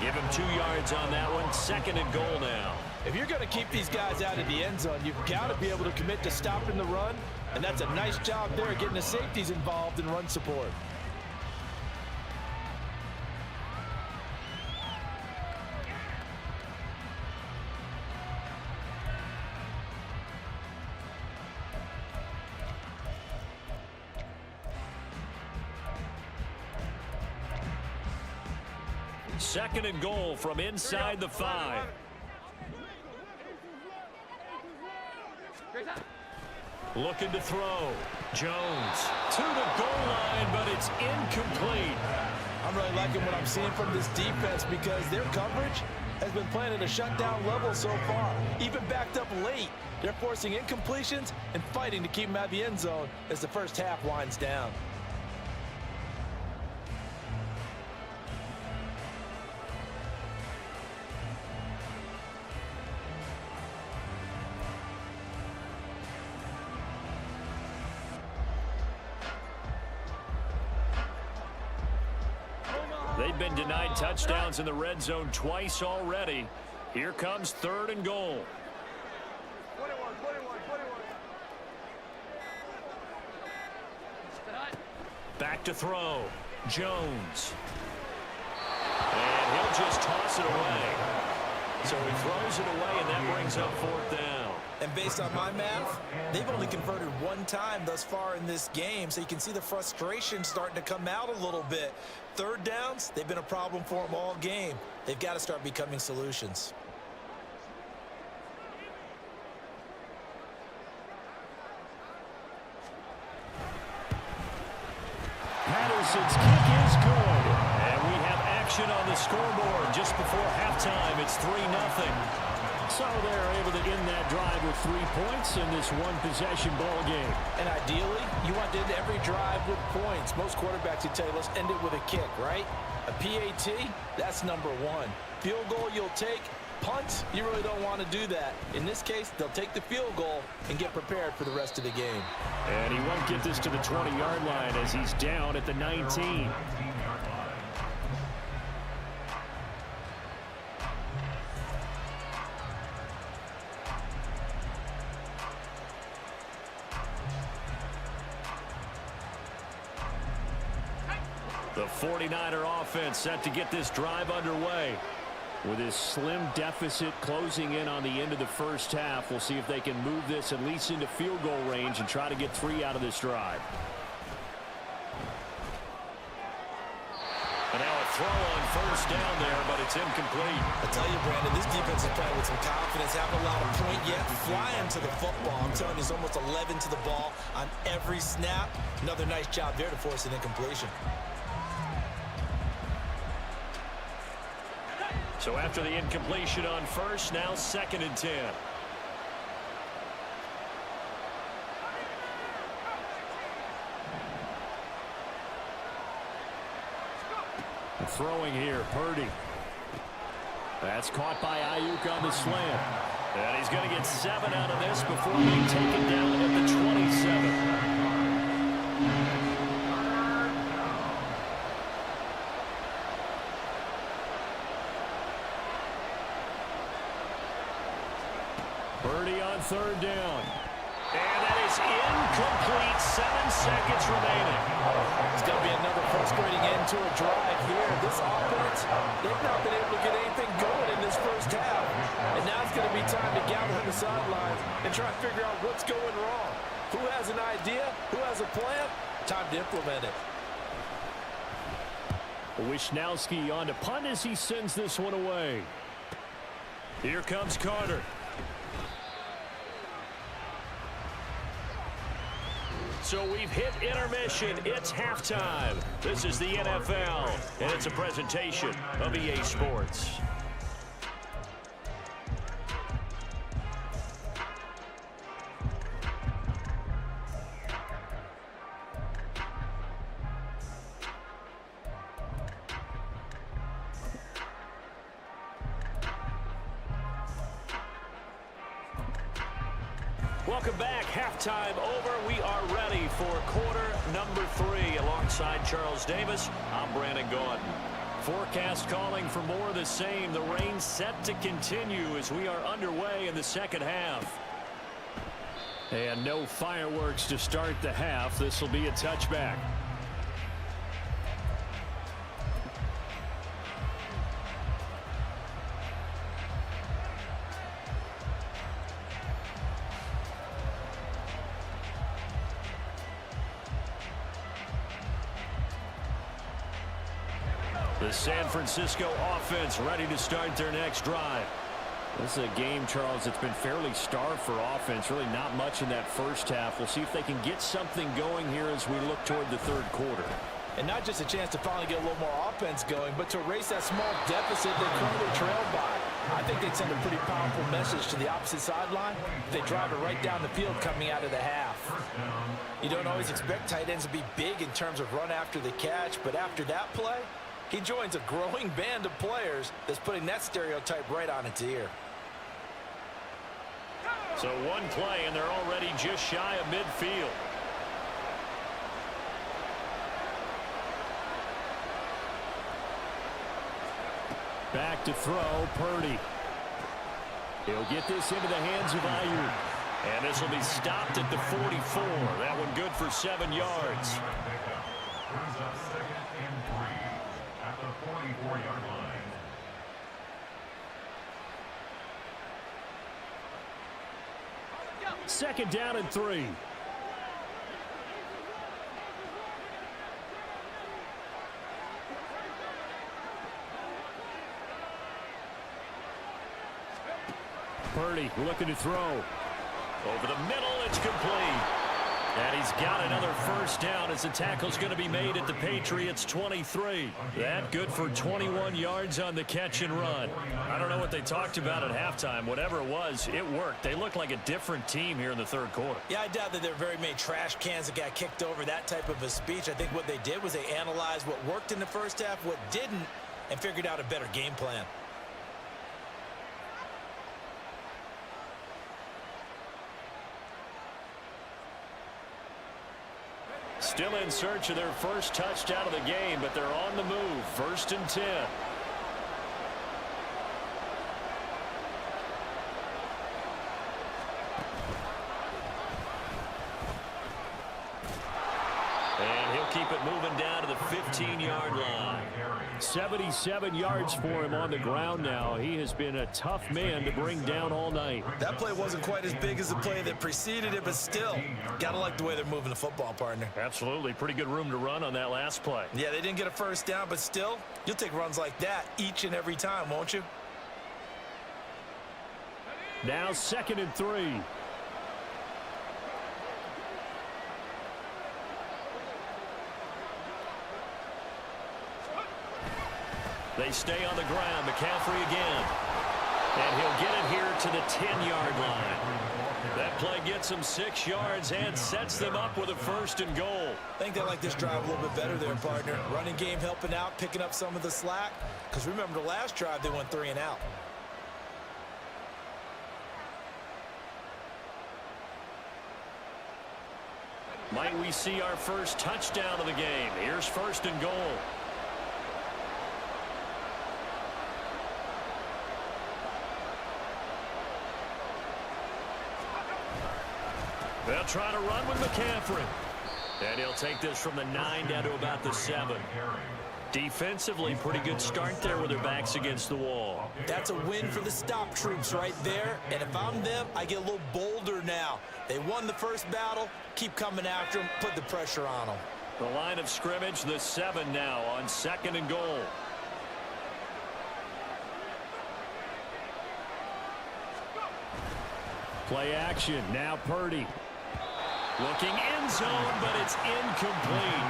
Give him 2 yards on that one. 2nd and goal now. If you're going to keep these guys out of the end zone, you've got to be able to commit to stopping the run. And that's a nice job there, getting the safeties involved in run support. Second and goal from inside the 5. Looking to throw. Jones to the goal line, but it's incomplete. I'm really liking what I'm seeing from this defense because their coverage has been playing at a shutdown level so far. Even backed up late, they're forcing incompletions and fighting to keep them out of the end zone as the first half winds down. They've been denied touchdowns in the red zone twice already. Here comes 3rd and goal. 21. Back to throw. Jones. And he'll just toss it away. So he throws it away, and that brings up 4th down. And based on my math, they've only converted 1 time thus far in this game, so you can see the frustration starting to come out a little bit. 3rd downs, they've been a problem for them all game. They've got to start becoming solutions. Patterson's kick is good. And we have action on the scoreboard just before halftime. It's 3-0. So they're able to end that drive with 3 points in this one-possession ball game. And ideally, you want to end every drive with points. Most quarterbacks would tell you, let's end it with a kick, right? A PAT, that's number 1. Field goal you'll take. Punt, you really don't want to do that. In this case, they'll take the field goal and get prepared for the rest of the game. And he won't get this to the 20-yard line as he's down at the 19. The 49er offense set to get this drive underway. With his slim deficit closing in on the end of the first half, we'll see if they can move this at least into field goal range and try to get 3 out of this drive. And now a throw on 1st down there, but it's incomplete. I tell you, Brandon, this defense is playing with some confidence, haven't allowed a point yet, flying to the football. I'm telling you, it's almost 11 to the ball on every snap. Another nice job there to force an incompletion. So after the incompletion on first, now 2nd and 10. Throwing here, Purdy. That's caught by Ayuk on the slant. And he's going to get 7 out of this before being taken down at the 27. Purdy on 3rd down. And that is incomplete. 7 seconds remaining. It's going to be another frustrating end to a drive here. This offense, they've not been able to get anything going in this first half. And now it's going to be time to gather on the sidelines and try to figure out what's going wrong. Who has an idea? Who has a plan? Time to implement it. Wishnowski on to punt as he sends this one away. Here comes Carter. So we've hit intermission. It's halftime. This is the NFL, and it's a presentation of EA Sports. Welcome back. Halftime over. We are ready for quarter number 3. Alongside Charles Davis, I'm Brandon Gaudin. Forecast calling for more of the same. The rain set to continue as we are underway in the second half. And no fireworks to start the half. This will be a touchback. The San Francisco offense ready to start their next drive. This is a game, Charles, that's been fairly starved for offense. Really not much in that first half. We'll see if they can get something going here as we look toward the third quarter. And not just a chance to finally get a little more offense going, but to erase that small deficit they currently trailed by. I think they'd send a pretty powerful message to the opposite sideline if they drive it right down the field coming out of the half. You don't always expect tight ends to be big in terms of run after the catch, but after that play, he joins a growing band of players that's putting that stereotype right on its ear. So one play, and they're already just shy of midfield. Back to throw, Purdy. He'll get this into the hands of Ayuk. And this will be stopped at the 44. That one good for 7 yards. Brings up 2nd and 3 at the 44-yard line. Second down and 3. Purdy looking to throw. Over the middle, it's complete. And he's got another first down as the tackle's going to be made at the Patriots 23. That good for 21 yards on the catch and run. I don't know what they talked about at halftime. Whatever it was, it worked. They look like a different team here in the third quarter. Yeah, I doubt that there are very many trash cans that got kicked over, that type of a speech. I think what they did was they analyzed what worked in the first half, what didn't, and figured out a better game plan. Still in search of their first touchdown of the game, but they're on the move. 1st and 10. And he'll keep it moving down to the 15-yard line. 77 yards for him on the ground now. He has been a tough man to bring down all night. That play wasn't quite as big as the play that preceded it, but still, gotta like the way they're moving the football, partner. Absolutely. Pretty good room to run on that last play. Yeah, they didn't get a first down, but still, you'll take runs like that each and every time, won't you? Now 2nd and 3. They stay on the ground. McCaffrey again. And he'll get it here to the 10-yard line. That play gets them 6 yards and sets them up with a 1st and goal. I think they like this drive a little bit better there, partner. Running game helping out, picking up some of the slack. Because remember, the last drive, they went 3 and out. Might we see our first touchdown of the game? Here's 1st and goal. They'll try to run with McCaffrey. And he'll take this from the 9 down to about the 7. Defensively, pretty good start there with their backs against the wall. That's a win for the stop troops right there. And if I'm them, I get a little bolder now. They won the first battle. Keep coming after them. Put the pressure on them. The line of scrimmage, the 7 now on 2nd and goal. Play action. Now Purdy. Looking end zone, but it's incomplete.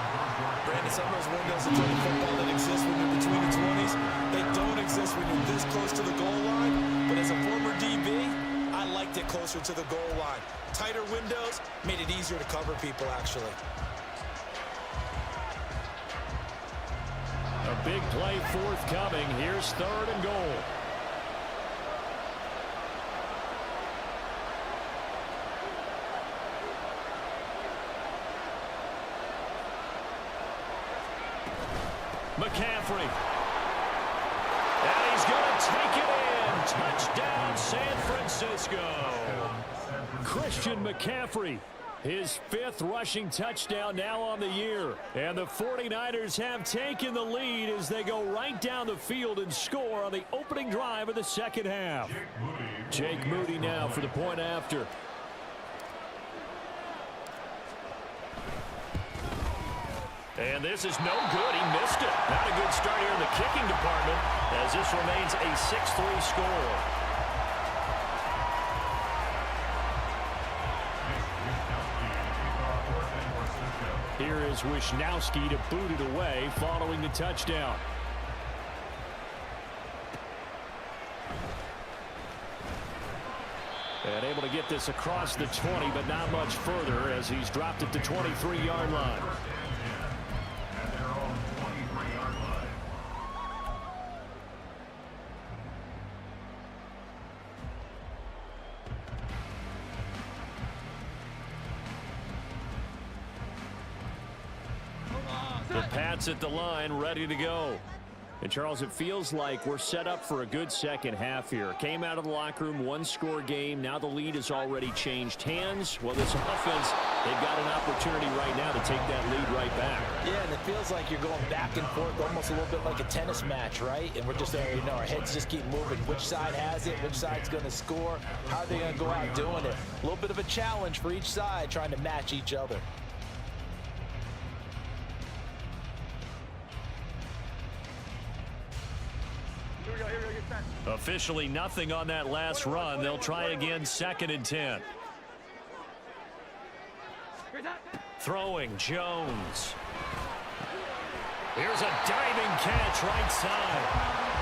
Brandon, some of those windows in football that exist when you're between the 20s, they don't exist when you're this close to the goal line. But as a former DB, I liked it closer to the goal line. Tighter windows made it easier to cover people, actually. A big play forthcoming. Here's 3rd and goal. McCaffrey. And he's going to take it in. Touchdown, San Francisco. Christian McCaffrey. His 5th rushing touchdown now on the year. And the 49ers have taken the lead as they go right down the field and score on the opening drive of the 2nd half. Jake Moody now for the point after. And this is no good. He missed it. Not a good start here in the kicking department as this remains a 6-3 score. Here is Wisnowski to boot it away following the touchdown. And able to get this across the 20, but not much further as he's dropped it to 23-yard line. The Pats at the line, ready to go. And, Charles, it feels like we're set up for a good second half here. Came out of the locker room, 1-score game. Now the lead has already changed hands. Well, this offense, they've got an opportunity right now to take that lead right back. Yeah, and it feels like you're going back and forth, almost a little bit like a tennis match, right? And we're just there, our heads just keep moving. Which side has it? Which side's going to score? How are they going to go out doing it? A little bit of a challenge for each side, trying to match each other. Officially nothing on that last run. They'll try again, 2nd and 10. Throwing, Jones. Here's a diving catch right side.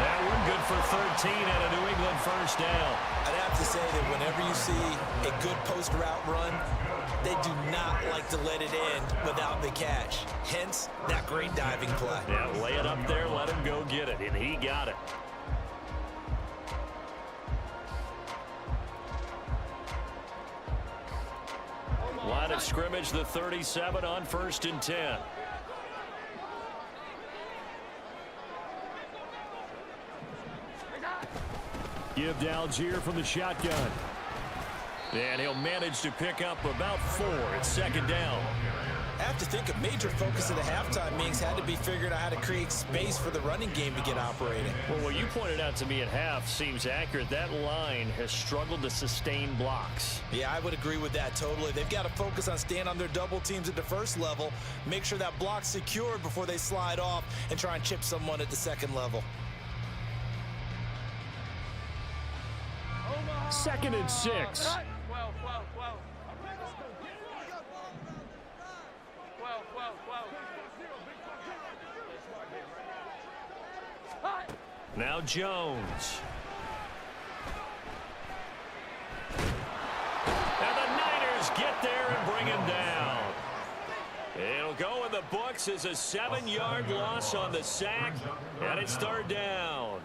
That one good for 13 and a New England 1st down. I'd have to say that whenever you see a good post route run, they do not like to let it end without the catch. Hence, that great diving play. Yeah, lay it up there, let him go get it, and he got it. Line of scrimmage, the 37 on 1st and 10. Give to Algier from the shotgun. And he'll manage to pick up about 4 at 2nd down. I have to think a major focus of the halftime meetings had to be figuring out how to create space for the running game to get operating. Well, what you pointed out to me at half seems accurate. That line has struggled to sustain blocks. Yeah, I would agree with that totally. They've got to focus on staying on their double teams at the first level, make sure that block's secured before they slide off and try and chip someone at the 2nd level. 2nd and 6. Now Jones. And the Niners get there and bring him down. It'll go in the books as a 7-yard loss on the sack, and it's third down.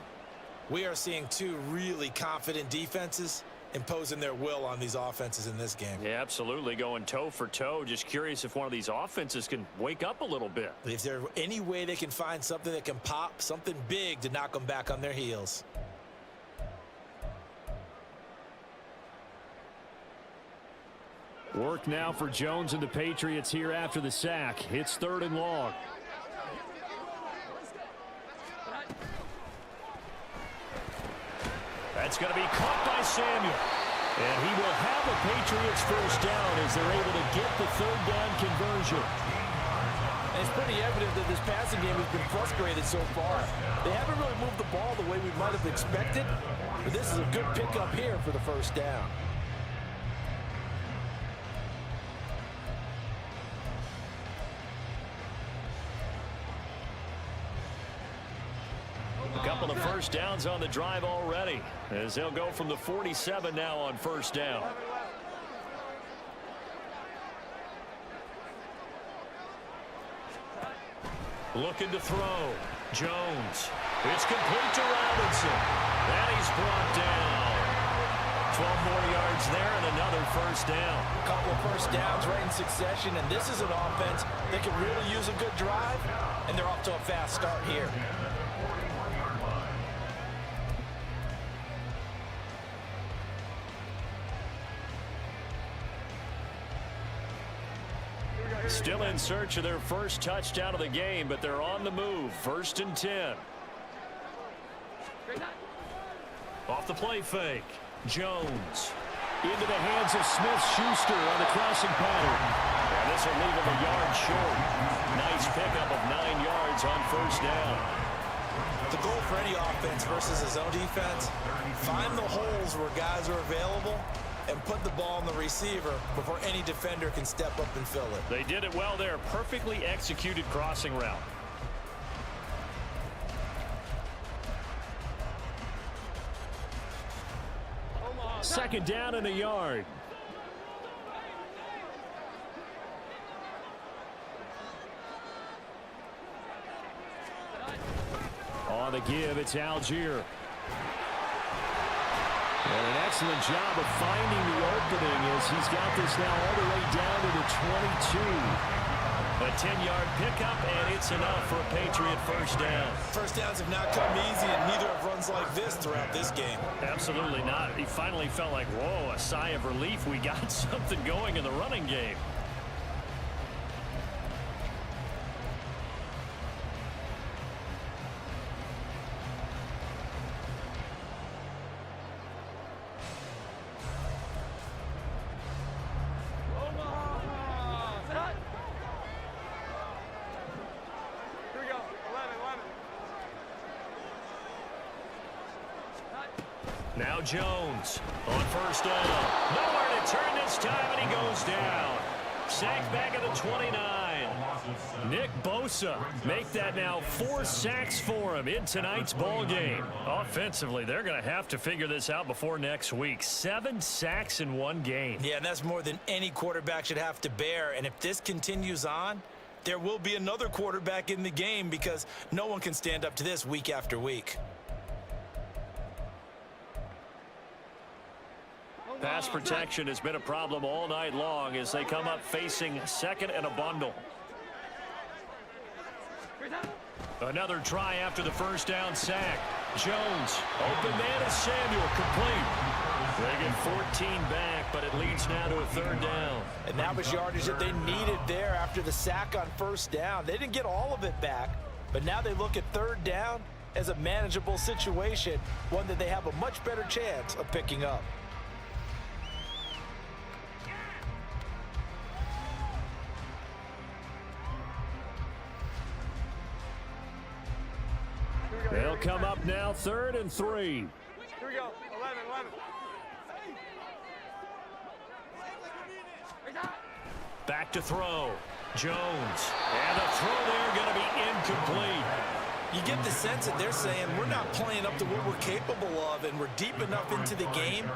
We are seeing two really confident defenses imposing their will on these offenses in this game. Yeah, absolutely, going toe for toe. Just curious if one of these offenses can wake up a little bit. If there's any way they can find something that can pop, something big to knock them back on their heels. Work now for Jones and the Patriots here after the sack. It's third and long. That's going to be caught by Samuel. And he will have the Patriots first down as they're able to get the third down conversion. And it's pretty evident that this passing game has been frustrated so far. They haven't really moved the ball the way we might have expected, but this is a good pickup here for the first down. A couple of first downs on the drive already, as they'll go from the 47 now on first down. Looking to throw. Jones. It's complete to Robinson. And he's brought down. 12 more yards there and another first down. A couple of first downs right in succession, and this is an offense that can really use a good drive, and they're off to a fast start here. Still in search of their first touchdown of the game, but they're on the move. First and 10. Off the play fake. Jones. Into the hands of Smith-Schuster on the crossing pattern. And this will leave him a yard short. Nice pickup of 9 yards on first down. The goal for any offense versus his own defense, find the holes where guys are available and put the ball on the receiver before any defender can step up and fill it. They did it well there. Perfectly executed crossing route. Second down and a yard. On the give, it's Algier. And an excellent job of finding the opening as he's got this now all the way down to the 22. A 10-yard pickup, and it's enough for a Patriot first down. First downs have not come easy, and neither have runs like this throughout this game. Absolutely not. He finally felt like, whoa, a sigh of relief. We got something going in the running game. Now Jones on first down. Nowhere to turn this time, and he goes down. Sacked back at the 29. Nick Bosa make that now 4 sacks for him in tonight's ball game. Offensively, they're going to have to figure this out before next week. 7 sacks in one game. Yeah, and that's more than any quarterback should have to bear. And if this continues on, there will be another quarterback in the game because no one can stand up to this week after week. Pass protection has been a problem all night long as they come up facing second and a bundle. Another try after the first down sack. Jones, open man is Samuel, complete. They get 14 back, but it leads now to a third down. And that was yardage that they needed there after the sack on first down. They didn't get all of it back, but now they look at third down as a manageable situation, one that they have a much better chance of picking up. They'll come up now 3rd and 3. Here we go. 11. Back to throw. Jones. And the throw there going to be incomplete. You get the sense that they're saying we're not playing up to what we're capable of, and we're deep enough into the game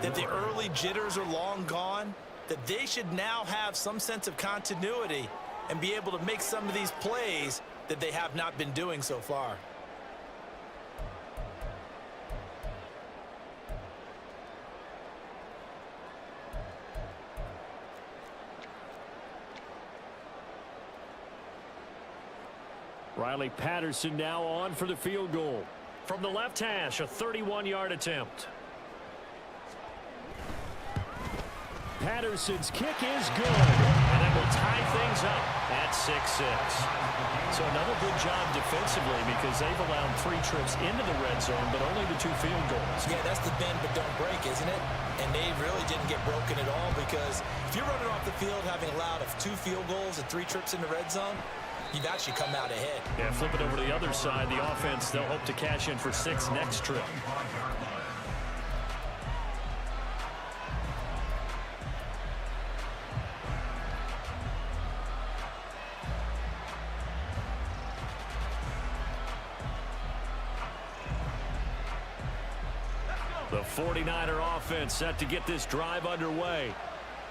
that the early jitters are long gone, that they should now have some sense of continuity and be able to make some of these plays that they have not been doing so far. Riley Patterson now on for the field goal. From the left hash, a 31-yard attempt. Patterson's kick is good, and that will tie things up at 6-6. So another good job defensively because they've allowed 3 trips into the red zone, but only the 2 field goals. Yeah, that's the bend but don't break, isn't it? And they really didn't get broken at all because if you're running off the field having allowed 2 field goals and 3 trips in the red zone, you've actually come out ahead. Yeah, flip it over to the other side. The offense, they'll hope to cash in for 6 next trip. The 49er offense set to get this drive underway.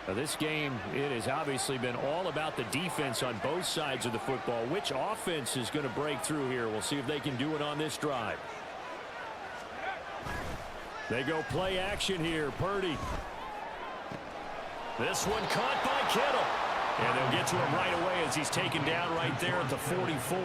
Now this game, it has obviously been all about the defense on both sides of the football. Which offense is going to break through here? We'll see if they can do it on this drive. They go play action here. Purdy. This one caught by Kittle. And they'll get to him right away as he's taken down right there at the 44.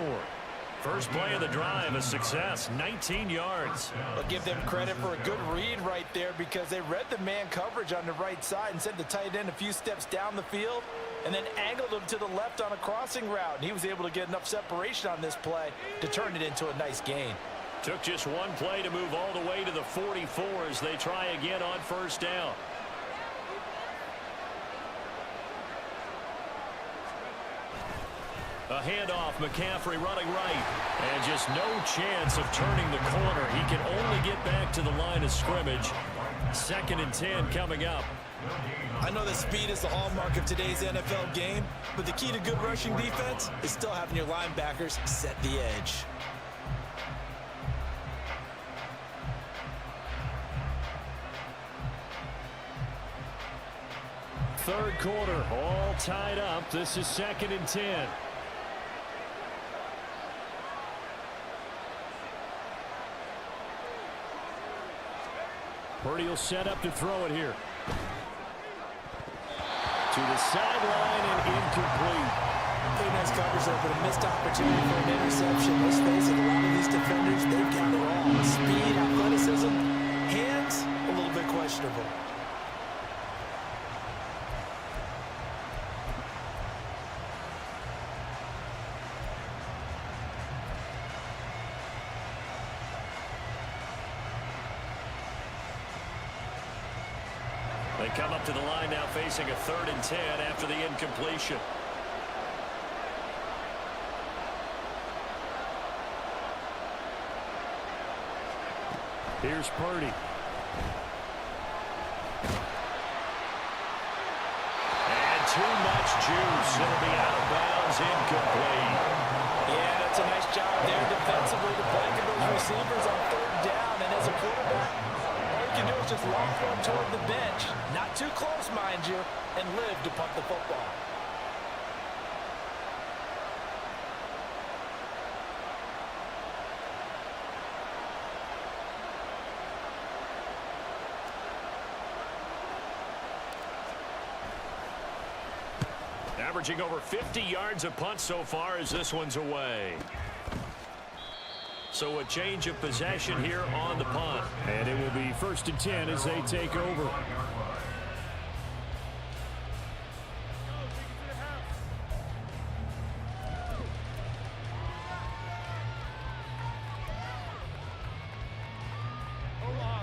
First play of the drive, a success, 19 yards. I'll give them credit for a good read right there because they read the man coverage on the right side and sent the tight end a few steps down the field and then angled him to the left on a crossing route. And he was able to get enough separation on this play to turn it into a nice gain. Took just one play to move all the way to the 44 as they try again on first down. A handoff, McCaffrey running right. And just no chance of turning the corner. He can only get back to the line of scrimmage. 2nd and 10 coming up. I know that speed is the hallmark of today's NFL game, but the key to good rushing defense is still having your linebackers set the edge. Third quarter, all tied up. This is 2nd and 10. Purdy will set up to throw it here. To the sideline and incomplete. Pretty nice coverage there, but a missed opportunity for an interception. Let's face it, a lot of these defenders, they've got it all. Speed, athleticism, hands, a little bit questionable. They come up to the line now facing a 3rd and 10 after the incompletion. Here's Purdy. And too much juice. It'll be out of bounds, incomplete. Yeah, that's a nice job there defensively to blanket those receivers on 3rd down. And as a quarterback, all you can do is just launch one toward the bench. Not too close, mind you, and live to punt the football. Averaging over 50 yards a punt so far as this one's away. So a change of possession here on the punt. And it will be 1st and 10 as they take over.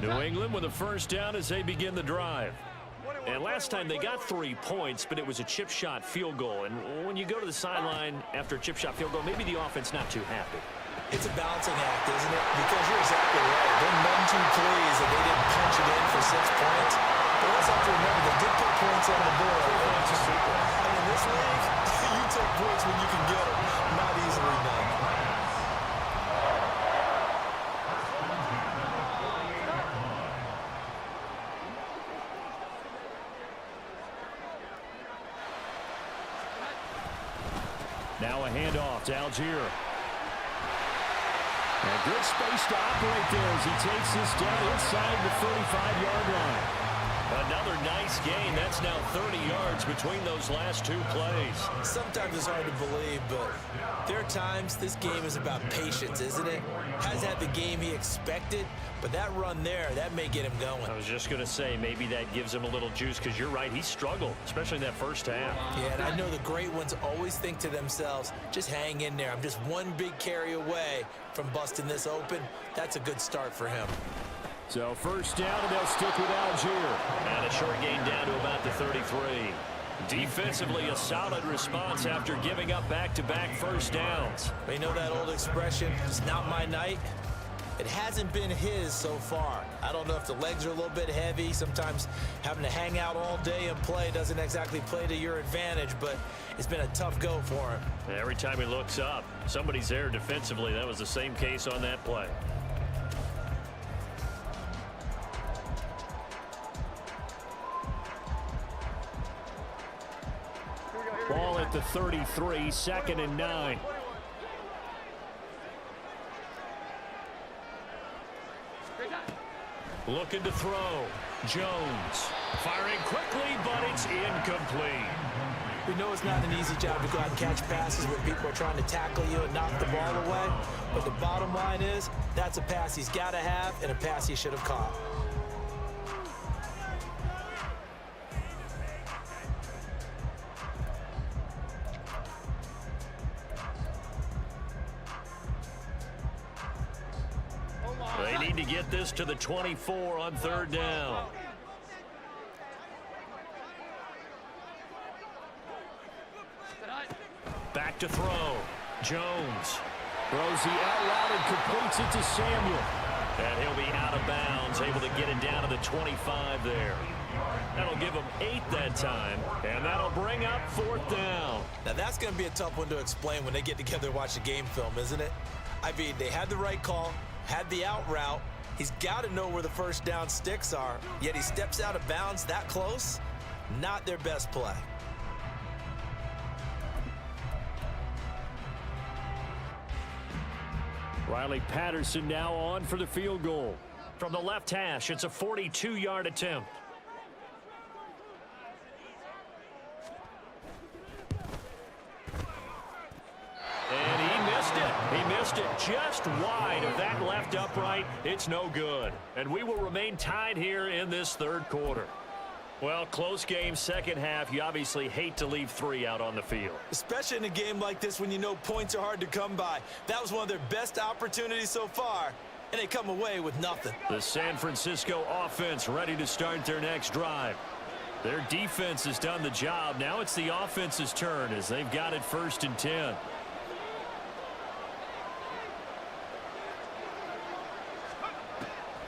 New England with a first down as they begin the drive. And last time they got 3 points, but it was a chip shot field goal. And when you go to the sideline after a chip shot field goal, maybe the offense not too happy. It's a balancing act, isn't it? Because you're exactly right. They're none too pleased that they didn't punch it in for 6 points. But let's have to remember, they did put points on the board. And in this league, you take points when you can get them. Not easily done. Now a handoff to Algier. A good space to operate there as he takes this down inside the 35-yard line. Another nice gain. That's now 30 yards between those last two plays. Sometimes it's hard to believe, but there are times this game is about patience, isn't it? Hasn't had the game he expected, but that run there, that may get him going. I was just going to say, maybe that gives him a little juice, because you're right, he struggled, especially in that first half. Yeah, and I know the great ones always think to themselves, just hang in there. I'm just one big carry away from busting this open. That's a good start for him. So first down, and they'll stick with Algier. And a short gain down to about the 33. Defensively, a solid response after giving up back-to-back first downs. You know that old expression, it's not my night? It hasn't been his so far. I don't know if the legs are a little bit heavy. Sometimes having to hang out all day and play doesn't exactly play to your advantage, but it's been a tough go for him. Every time he looks up, somebody's there defensively. That was the same case on that play. Ball at the 33, 2nd and 9. Looking to throw. Jones firing quickly, but it's incomplete. We know it's not an easy job to go out and catch passes when people are trying to tackle you and knock the ball away. But the bottom line is, that's a pass he's got to have and a pass he should have caught. They need to get this to the 24 on 3rd down. Back to throw. Jones Throws the out route and completes it to Samuel. And he'll be out of bounds, able to get it down to the 25 there. That'll give him 8 that time, and that'll bring up 4th down. Now that's going to be a tough one to explain when they get together and watch the game film, isn't it? I mean, they had the right call, had the out route. He's got to know where the first down sticks are, yet he steps out of bounds that close. Not their best play. Riley Patterson now on for the field goal. From the left hash, it's a 42-yard attempt. And he missed it. He missed it just wide of that left upright. It's no good. And we will remain tied here in this 3rd quarter. Well, close game, 2nd half. You obviously hate to leave 3 out on the field. Especially in a game like this when you know points are hard to come by. That was one of their best opportunities so far, and they come away with nothing. The San Francisco offense ready to start their next drive. Their defense has done the job. Now it's the offense's turn as they've got it 1st and 10.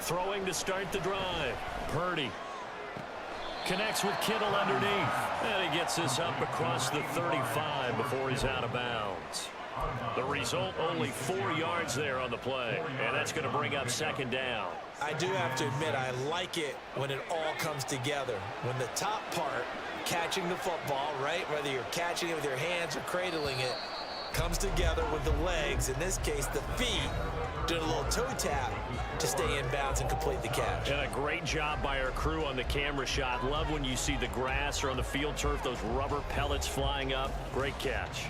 Throwing to start the drive. Purdy connects with Kittle underneath. And he gets this up across the 35 before he's out of bounds. The result, only 4 yards there on the play. And that's going to bring up 2nd down. I do have to admit, I like it when it all comes together. When the top part, catching the football, right, whether you're catching it with your hands or cradling it, comes together with the legs, in this case the feet, doing a little toe tap to stay in bounds and complete the catch. And a great job by our crew on the camera shot. Love when you see the grass or on the field turf, those rubber pellets flying up. Great catch.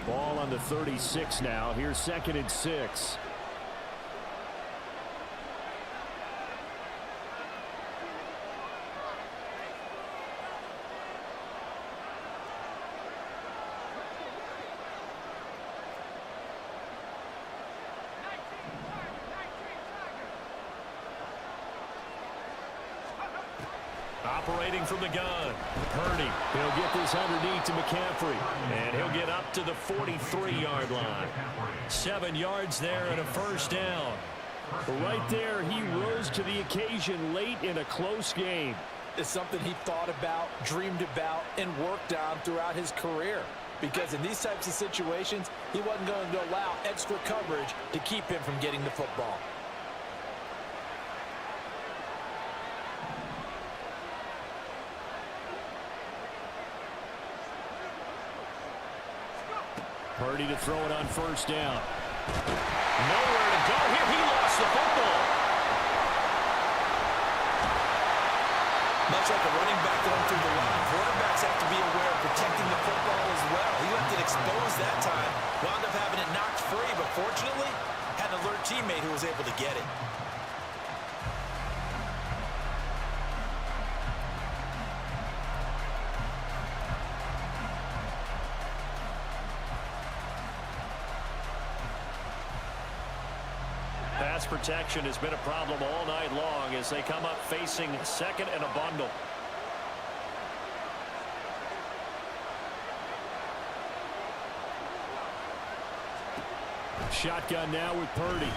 Ball on the 36 now. Here's 2nd and 6. Operating from the gun. Purdy. He'll get this underneath to McCaffrey. And he'll get up to the 43-yard line. 7 yards there and a 1st down. Right there, he rose to the occasion late in a close game. It's something he thought about, dreamed about, and worked on throughout his career. Because in these types of situations, he wasn't going to allow extra coverage to keep him from getting the football. Purdy to throw it on first down. Nowhere to go here. He lost the football. Much like a running back going through the line, quarterbacks have to be aware of protecting the football as well. He left it exposed that time, wound up having it knocked free, but fortunately, had an alert teammate who was able to get it. Pass protection has been a problem all night long as they come up facing second and a bundle. Shotgun now with Purdy.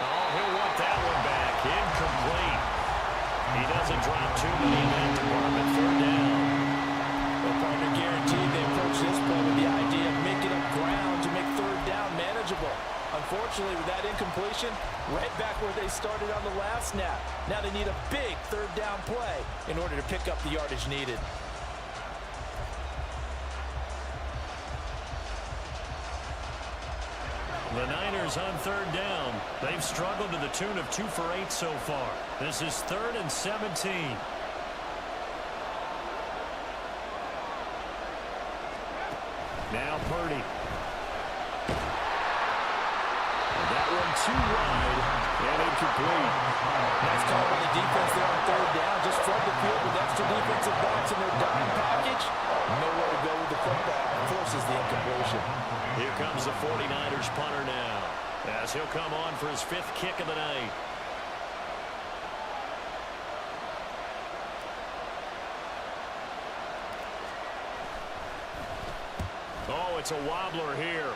Oh, he'll want that one back. Incomplete. He doesn't drop too many in that department. Third down. Well, partner, guaranteed they approach this play with the idea of making up ground to make third down manageable. Unfortunately, with that incompletion, right back where they started on the last snap. Now they need a big third down play in order to pick up the yardage needed. The Niners on third down. They've struggled to the tune of 2 for 8 so far. This is 3rd and 17. Now Purdy. That one too wide and incomplete. Nice call by the defense there on third down. Just flood the field with extra defensive backs in their dime package. Nowhere to go with the football. Forces the incompletion. Here comes the 49ers punter now, as he'll come on for his 5th kick of the night. Oh, it's a wobbler here.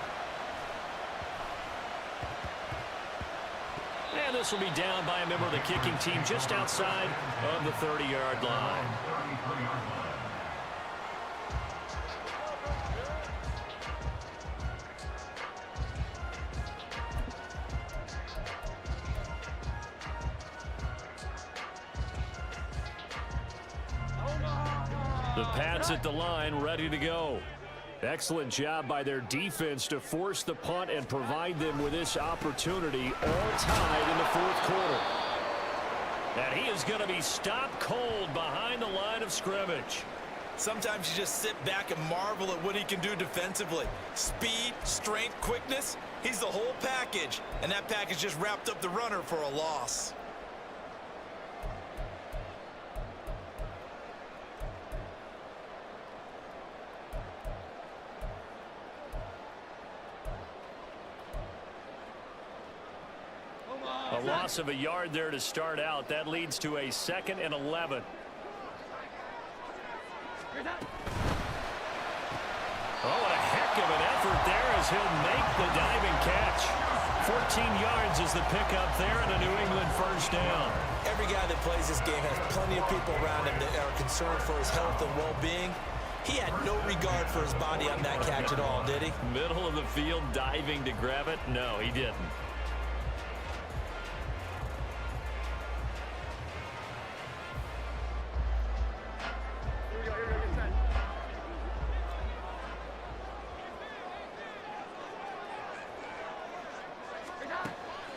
And this will be down by a member of the kicking team just outside of the 30-yard line. The Pats at the line, ready to go. Excellent job by their defense to force the punt and provide them with this opportunity, all tied in the 4th quarter. And he is going to be stopped cold behind the line of scrimmage. Sometimes you just sit back and marvel at what he can do defensively. Speed, strength, quickness, he's the whole package. And that package just wrapped up the runner for a loss. A loss of a yard there to start out. That leads to a 2nd and 11. Oh, what a heck of an effort there as he'll make the diving catch. 14 yards is the pickup there and a New England first down. Every guy that plays this game has plenty of people around him that are concerned for his health and well-being. He had no regard for his body on that catch at all, did he? Middle of the field diving to grab it? No, he didn't.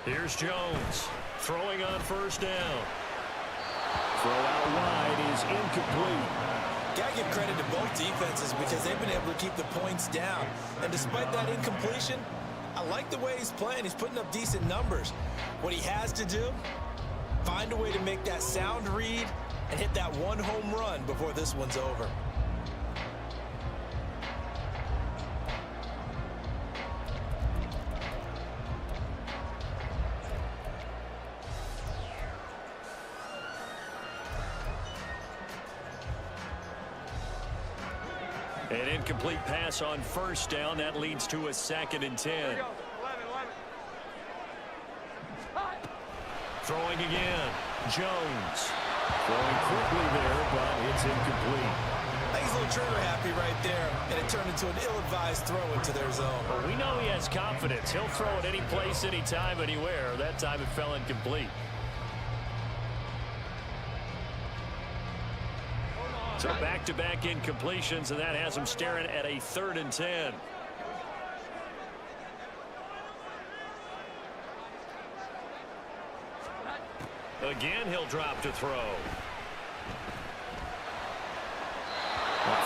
Here's Jones throwing on first down. Throw out wide is incomplete. Got to give credit to both defenses because they've been able to keep the points down. And despite that incompletion, I like the way he's playing. He's putting up decent numbers. What he has to do, find a way to make that sound read and hit that one home run before this one's over. An incomplete pass on first down. That leads to a 2nd and 10. 11. Throwing again. Jones. Throwing quickly there, but it's incomplete. I think he's a little trigger happy right there, and it turned into an ill-advised throw into their zone. Well, we know he has confidence. He'll throw it any place, anytime, anywhere. That time it fell incomplete. So back-to-back incompletions, and that has him staring at a 3rd and 10. Again, he'll drop to throw. A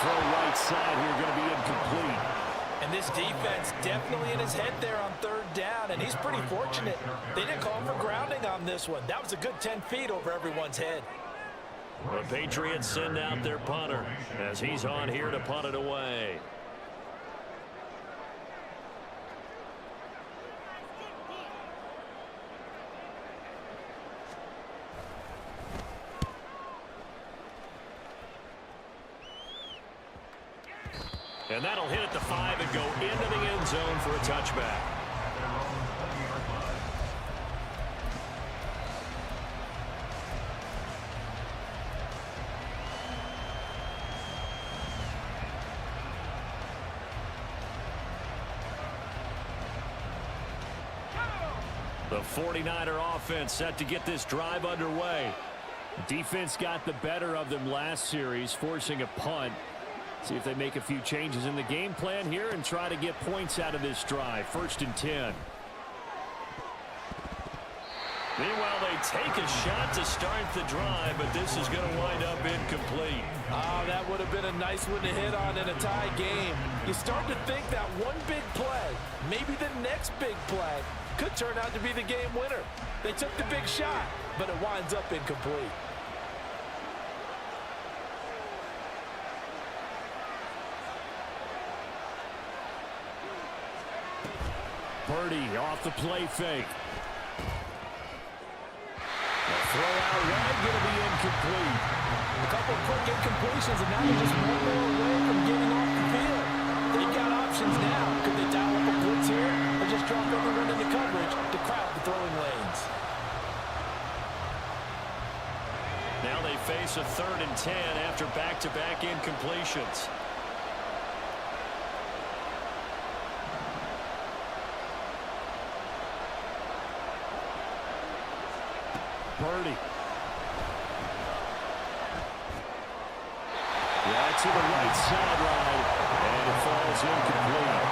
throw right side here going to be incomplete. And this defense definitely in his head there on 3rd down, and he's pretty fortunate. They didn't call for grounding on this one. That was a good 10 feet over everyone's head. The Patriots send out their punter as he's on here to punt it away. And that'll hit at the 5 and go into the end zone for a touchback. The 49er offense set to get this drive underway. Defense got the better of them last series, forcing a punt. See if they make a few changes in the game plan here and try to get points out of this drive. 1st and 10. Meanwhile, they take a shot to start the drive, but this is going to wind up incomplete. Oh, that would have been a nice one to hit on in a tie game. You start to think that one big play, maybe the next big play, could turn out to be the game winner. They took the big shot, but it winds up incomplete. Purdy off the play fake. The throw out wide going to be incomplete. A couple of quick incompletions, and now they're just one more away from getting off the field. They've got options now. Could they dial up a blitz here or just drop everyone into coverage to crowd the throwing lanes? Now they face a 3rd and 10 after back-to-back incompletions. Purdy. Yeah, to the right sideline, and it falls incomplete.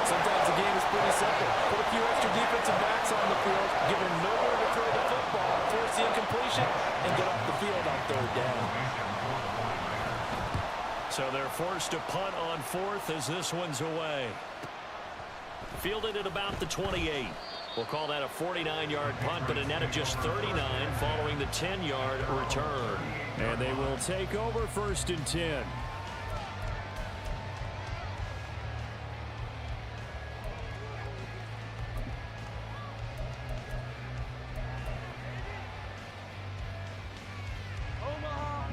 Sometimes the game is pretty simple. Put a few extra defensive backs on the field, give them nowhere to throw the football, force the incompletion, and get off the field on 3rd down. So they're forced to punt on 4th as this one's away. Fielded at about the 28. We'll call that a 49-yard punt, but a net of just 39 following the 10-yard return. And they will take over 1st and 10.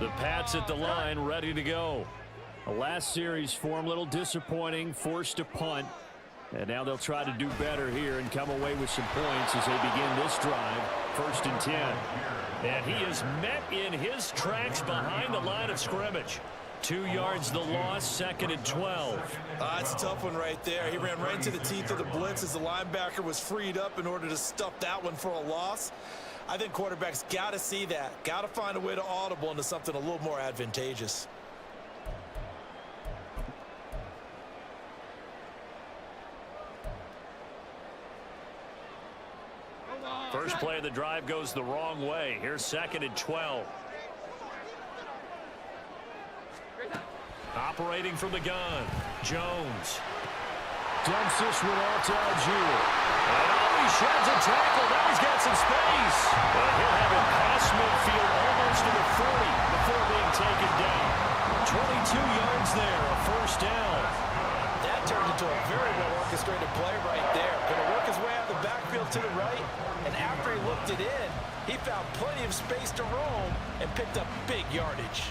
The Pats at the line, ready to go. The last series form a little disappointing, forced to punt. And now they'll try to do better here and come away with some points as they begin this drive. 1st and 10. And he is met in his tracks behind the line of scrimmage. 2 yards the loss, 2nd and 12. It's a tough one right there. He ran right into the teeth of the blitz as the linebacker was freed up in order to stuff that one for a loss. I think quarterbacks got to see that. Got to find a way to audible into something a little more advantageous. First play of the drive goes the wrong way. Here's 2nd and 12. Operating from the gun, Jones. Dumps this one out to Algier. And he sheds a tackle. Now he's got some space. But he'll have it past midfield almost to the 40 before being taken down. 22 yards there, a 1st down. That turned into a very well-orchestrated play right there. Going to work his way out of the backfield to the right, and after he looked it in, he found plenty of space to roam and picked up big yardage.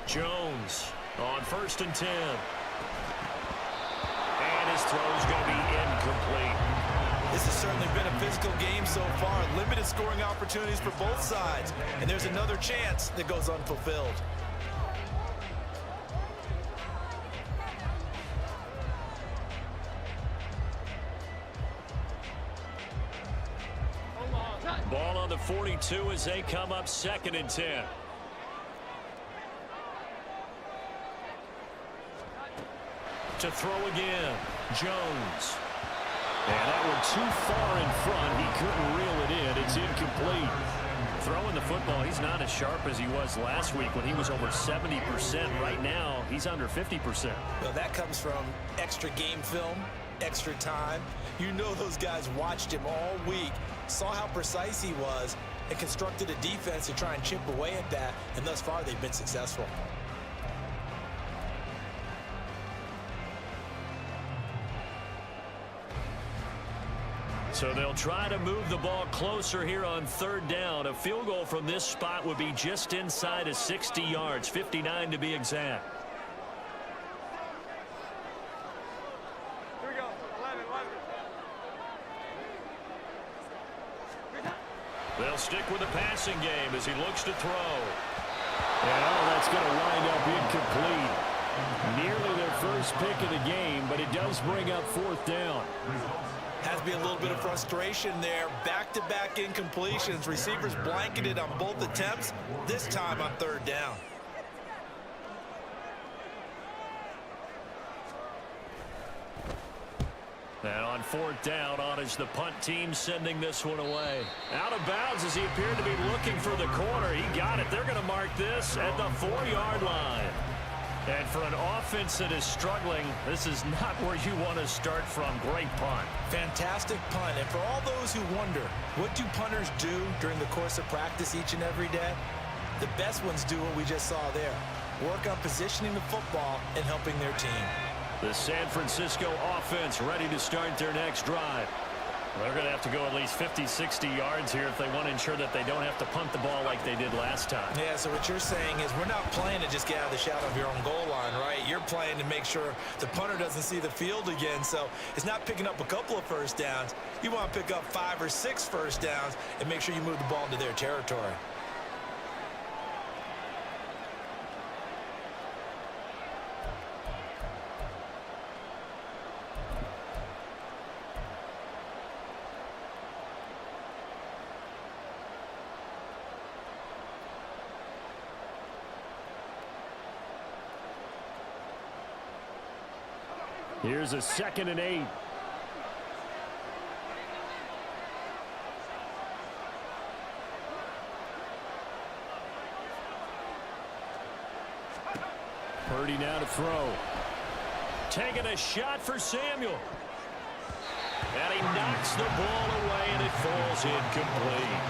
Jones on 1st and 10. And his throw is going to be incomplete. This has certainly been a physical game so far. Limited scoring opportunities for both sides. And there's another chance that goes unfulfilled. Ball on the 42 as they come up 2nd and 10. To throw again, Jones. And that one too far in front. He couldn't reel it in. It's incomplete. Throwing the football, he's not as sharp as he was last week when he was over 70%. Right now, he's under 50%. Well, that comes from extra game film, extra time. You know those guys watched him all week, saw how precise he was, and constructed a defense to try and chip away at that, and thus far they've been successful. So they'll try to move the ball closer here on 3rd down. A field goal from this spot would be just inside of 60 yards, 59 to be exact. Here we go. 11, 11. They'll stick with the passing game as he looks to throw. And that's going to wind up incomplete. Nearly their first pick of the game, but it does bring up 4th down. Has to be a little bit of frustration there. Back-to-back incompletions. Receivers blanketed on both attempts, this time on 3rd down. And on 4th down, on is the punt team sending this one away. Out of bounds as he appeared to be looking for the corner. He got it. They're going to mark this at the 4-yard line. And for an offense that is struggling, this is not where you want to start from. Great punt. Fantastic punt. And for all those who wonder, what do punters do during the course of practice each and every day? The best ones do what we just saw there. Work on positioning the football and helping their team. The San Francisco offense ready to start their next drive. They're going to have to go at least 50, 60 yards here if they want to ensure that they don't have to punt the ball like they did last time. Yeah, so what you're saying is we're not playing to just get out of the shadow of your own goal line, right? You're playing to make sure the punter doesn't see the field again. So it's not picking up a couple of first downs. You want to pick up 5 or 6 first downs and make sure you move the ball into their territory. Here's a 2nd and 8. Purdy now to throw. Taking a shot for Samuel. And he knocks the ball away, and it falls incomplete.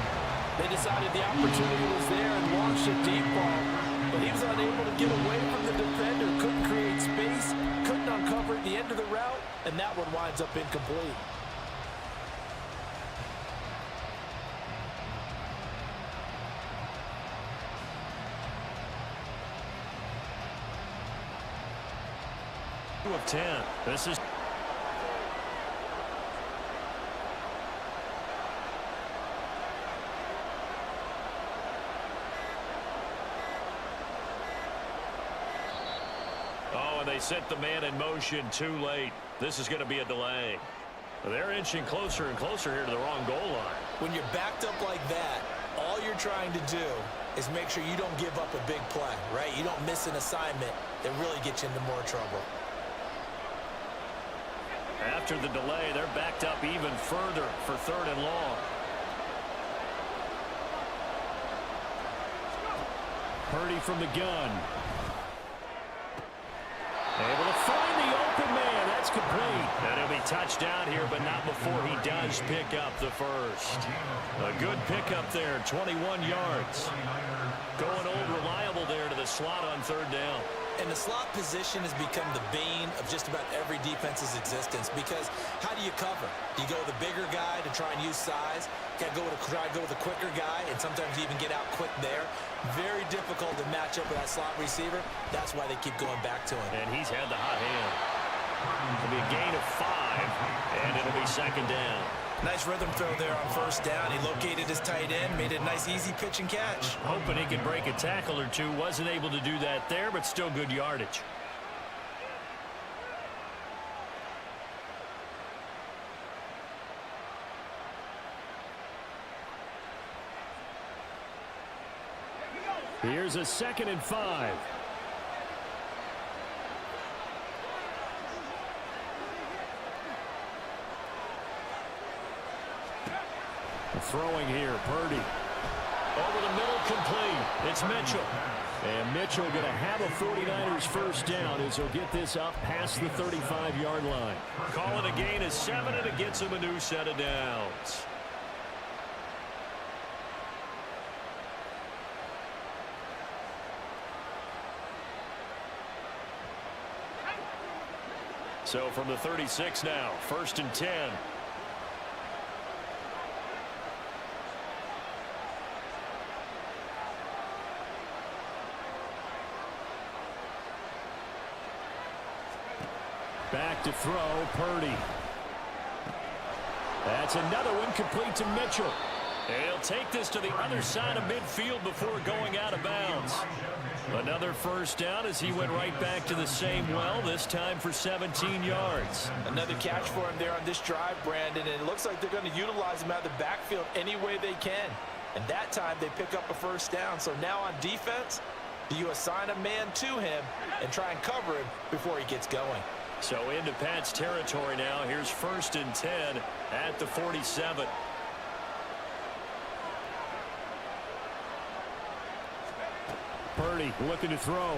They decided the opportunity was there and launched a deep ball. But he was unable to get away from the defender, couldn't create space, couldn't uncover at the end of the route, and that one winds up incomplete. Of 10. This is and they set the man in motion too late. This is going to be a delay. They're inching closer and closer here to the wrong goal line. When you're backed up like that, all you're trying to do is make sure you don't give up a big play, right? You don't miss an assignment that really gets you into more trouble. After the delay, they're backed up even further for 3rd and long. Purdy from the gun. Able to find the open man. That's complete. And he'll be touched down here, but not before he does pick up the first. A good pickup there, 21 yards. Going old reliable there to the slot on 3rd down. And the slot position has become the bane of just about every defense's existence, because how do you cover? Do you go with the bigger guy to try and use size? Got to try to go with the quicker guy, and sometimes you even get out quick there. Very difficult to match up with that slot receiver. That's why they keep going back to him. And he's had the hot hand. It'll be a gain of 5, and it'll be 2nd down. Nice rhythm throw there on first down. He located his tight end, made it a nice easy pitch and catch. Hoping he could break a tackle or two. Wasn't able to do that there, but still good yardage. Here's a 2nd and 5. Throwing here, Purdy. Over the middle, complete. It's Mitchell. And Mitchell going to have a 49ers first down as he'll get this up past the 35-yard line. Calling a gain of 7, and it gets him a new set of downs. So from the 36 now, 1st and 10. Back to throw, Purdy. That's another one complete to Mitchell. He'll take this to the other side of midfield before going out of bounds. Another first down as he went right back to the same well, this time for 17 yards. Another catch for him there on this drive, Brandon, and it looks like they're going to utilize him out of the backfield any way they can. And that time they pick up a first down. So now on defense, do you assign a man to him and try and cover him before he gets going? So into Pat's territory now. Here's 1st and 10 at the 47. Purdy looking to throw.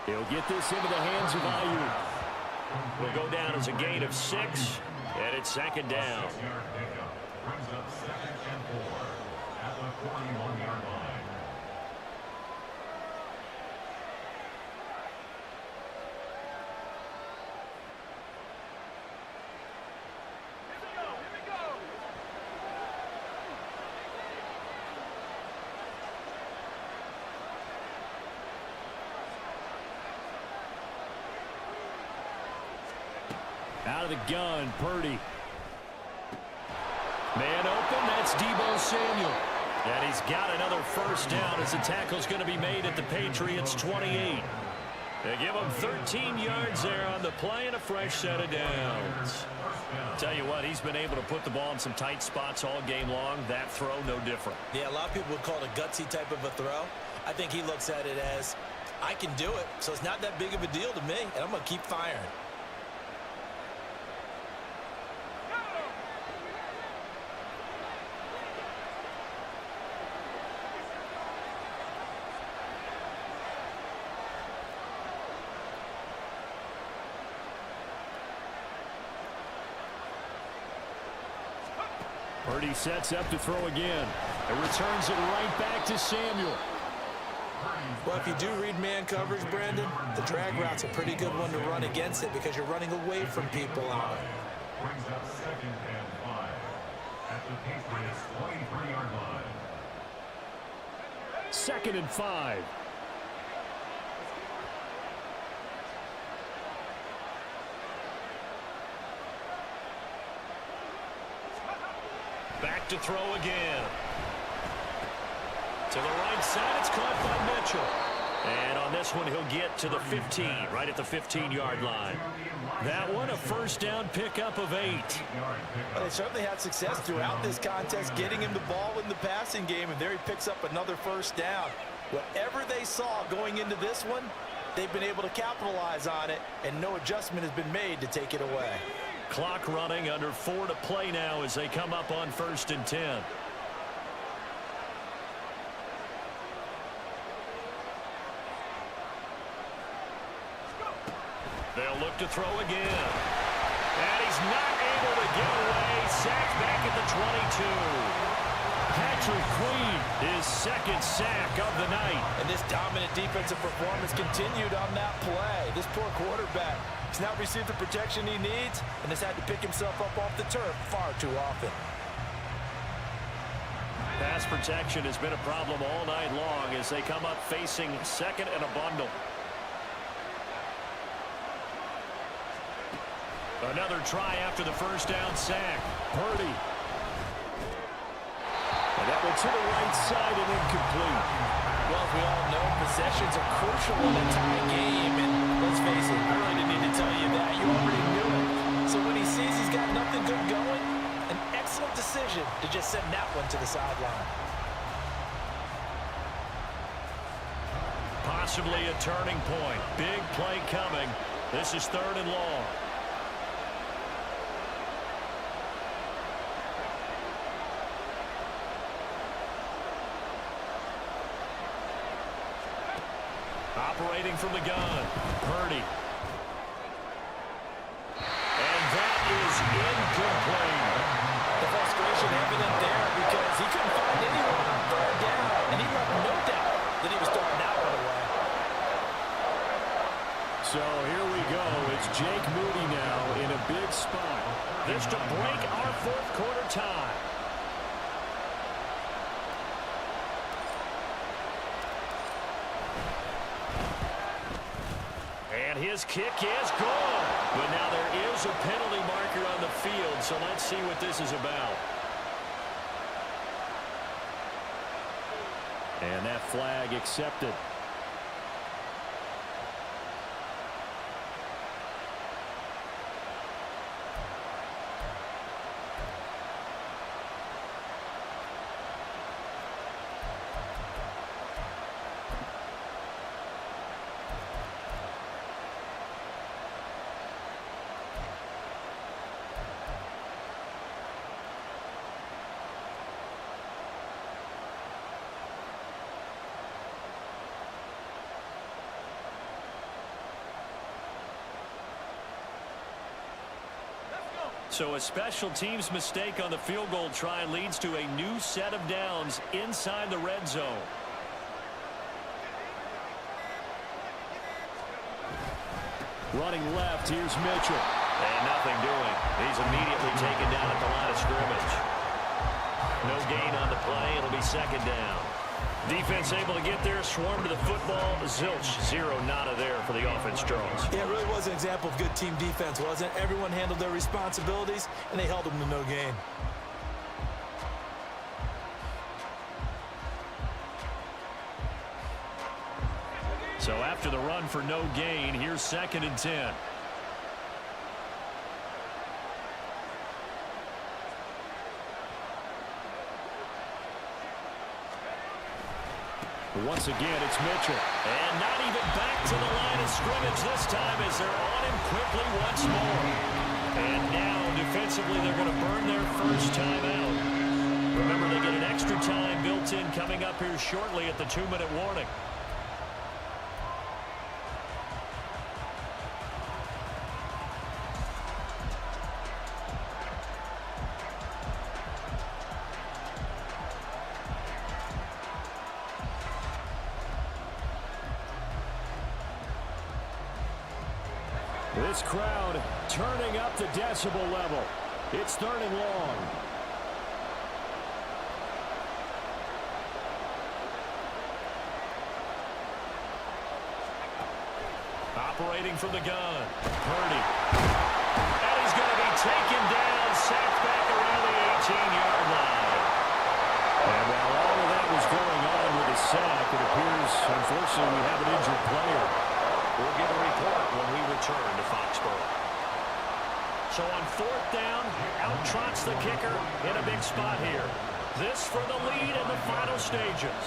He'll get this into the hands of Ayuk. Will go down as a gain of 6, and it's 2nd down. Brings up 2nd and 4 at the 41-yard line. Out of the gun, Purdy. Man open, that's Deebo Samuel. And he's got another first down as the tackle's going to be made at the Patriots 28. They give him 13 yards there on the play and a fresh set of downs. Tell you what, he's been able to put the ball in some tight spots all game long. That throw, no different. Yeah, a lot of people would call it a gutsy type of a throw. I think he looks at it as, I can do it, so it's not that big of a deal to me, and I'm going to keep firing. Purdy sets up to throw again. And returns it right back to Samuel. Well, if you do read man coverage, Brandon, the drag route's a pretty good one to run against it because you're running away from people on it. Brings up 2nd and 5 at the Patriots 23-yard line. 2nd and 5. Back to throw again. To the right side, it's caught by Mitchell. And on this one, he'll get to the 15, right at the 15-yard line. That one, a first down pickup of 8. Well, they certainly had success throughout this contest, getting him the ball in the passing game, and there he picks up another first down. Whatever they saw going into this one, they've been able to capitalize on it, and no adjustment has been made to take it away. Clock running, under 4 to play now as they come up on 1st and 10. They'll look to throw again. And he's not able to get away. Sacked back at the 22. Patrick Queen, his 2nd sack of the night. And this dominant defensive performance continued on that play. This poor quarterback has not received the protection he needs and has had to pick himself up off the turf far too often. Pass protection has been a problem all night long as they come up facing 2nd and a bundle. Another try after the first down sack. Purdy. And that one to the right side and incomplete. Well, as we all know, possessions are crucial in a tie game. And let's face it, I really didn't need to tell you that. You already knew it. So when he sees he's got nothing good going, an excellent decision to just send that one to the sideline. Possibly a turning point. Big play coming. This is 3rd and long. Operating from the gun, Purdy. And that is incomplete. The frustration evident there because he couldn't find anyone on 3rd down, and he left no doubt that he was throwing that one away. So here we go. It's Jake Moody now in a big spot. This to break our 4th quarter tie. And his kick is good. But now there is a penalty marker on the field, so let's see what this is about. And that flag accepted. So a special teams mistake on the field goal try leads to a new set of downs inside the red zone. Running left, here's Mitchell. And nothing doing. He's immediately taken down at the line of scrimmage. No gain on the play. It'll be 2nd down. Defense able to get there, swarm to the football. Zilch, 0 nada there for the offense, Charles. Yeah, it really was an example of good team defense, wasn't it? Everyone handled their responsibilities, and they held them to no gain. So after the run for no gain, here's 2nd and 10. Once again, it's Mitchell. And not even back to the line of scrimmage this time as they're on him quickly once more. And now, defensively, they're going to burn their first time out. Remember, they get an extra time built in coming up here shortly at the 2-minute warning. This crowd turning up the decibel level. It's 3rd and long. Operating from the gun, Purdy. And he's going to be taken down, sacked back around the 18-yard line. And while all of that was going on with the sack, it appears, unfortunately, we have an injured player. We'll give a report when we return to Foxborough. So on 4th down, out trots the kicker in a big spot here. This for the lead in the final stages.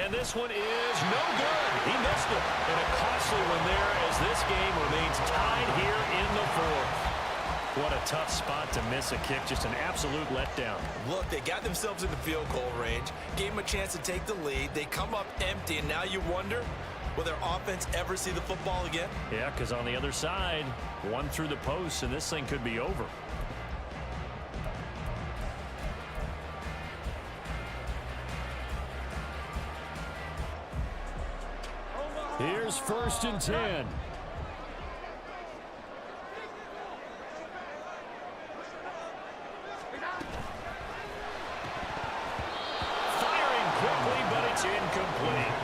And this one is no good. He missed it. And a costly one there as this game remains tied here in the 4th. What a tough spot to miss a kick. Just an absolute letdown. Look, they got themselves in the field goal range, gave them a chance to take the lead. They come up empty, and now you wonder, will their offense ever see the football again? Yeah, because on the other side, one through the post, and this thing could be over. Here's 1st and 10. Firing quickly, but it's incomplete.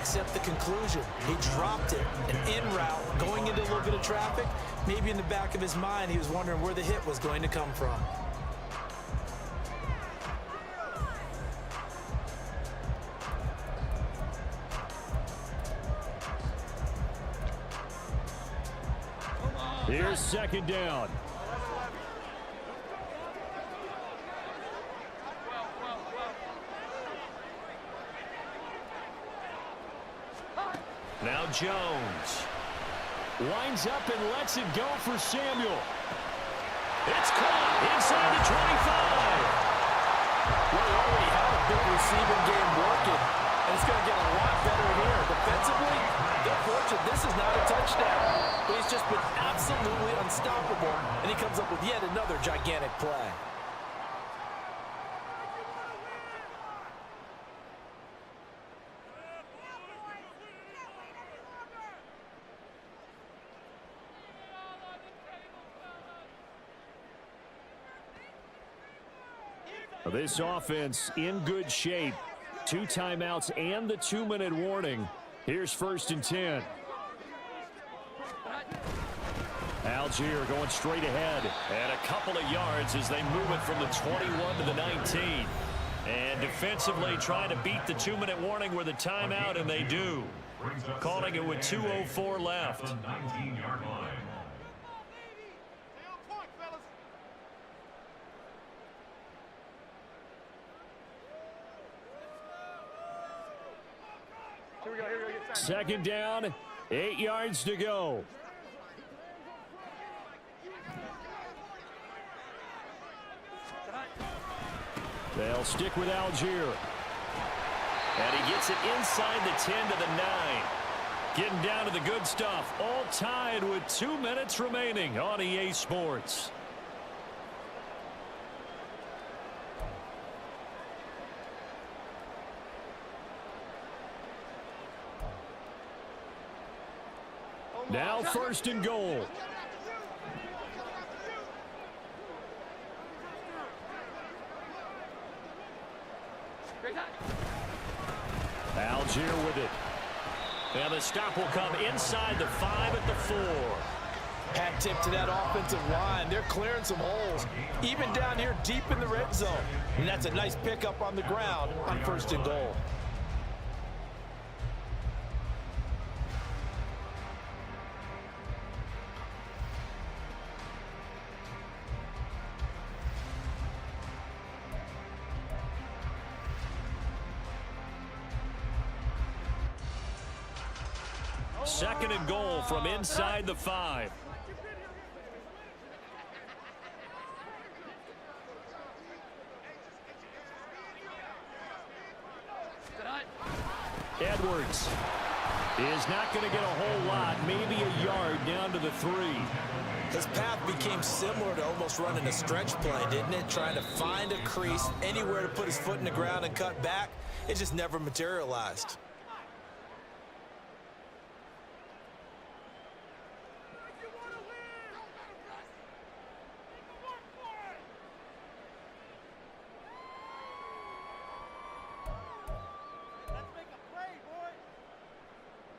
accept the conclusion. He dropped it, an in route, going into a little bit of traffic. Maybe in the back of his mind, he was wondering where the hit was going to come from. Here's second down. Now Jones winds up and lets it go for Samuel. It's caught inside the 25. Well, we already have a big receiving game working, and it's going to get a lot better here. Defensively, they're fortunate this is not a touchdown, but he's just been absolutely unstoppable, and he comes up with yet another gigantic play. This offense in good shape. 2 timeouts and the 2-minute warning. Here's first and 10. Algier going straight ahead. And a couple of yards as they move it from the 21 to the 19. And defensively trying to beat the 2-minute warning with a timeout, and they do. Calling it with 2:04 left. The 19-yard line. Second down, 8 yards to go. They'll stick with Algier. And he gets it inside the 10 to the 9. Getting down to the good stuff. All tied with 2 minutes remaining on EA Sports. Now first and goal. Algier with it. And the stop will come inside the 5 at the 4. Hat tip to that offensive line. They're clearing some holes, even down here deep in the red zone. And that's a nice pickup on the ground on first and goal. Second and goal from inside the 5. Edwards is not going to get a whole lot, maybe a yard down to the 3. His path became similar to almost running a stretch play, didn't it? Trying to find a crease, anywhere to put his foot in the ground and cut back. It just never materialized.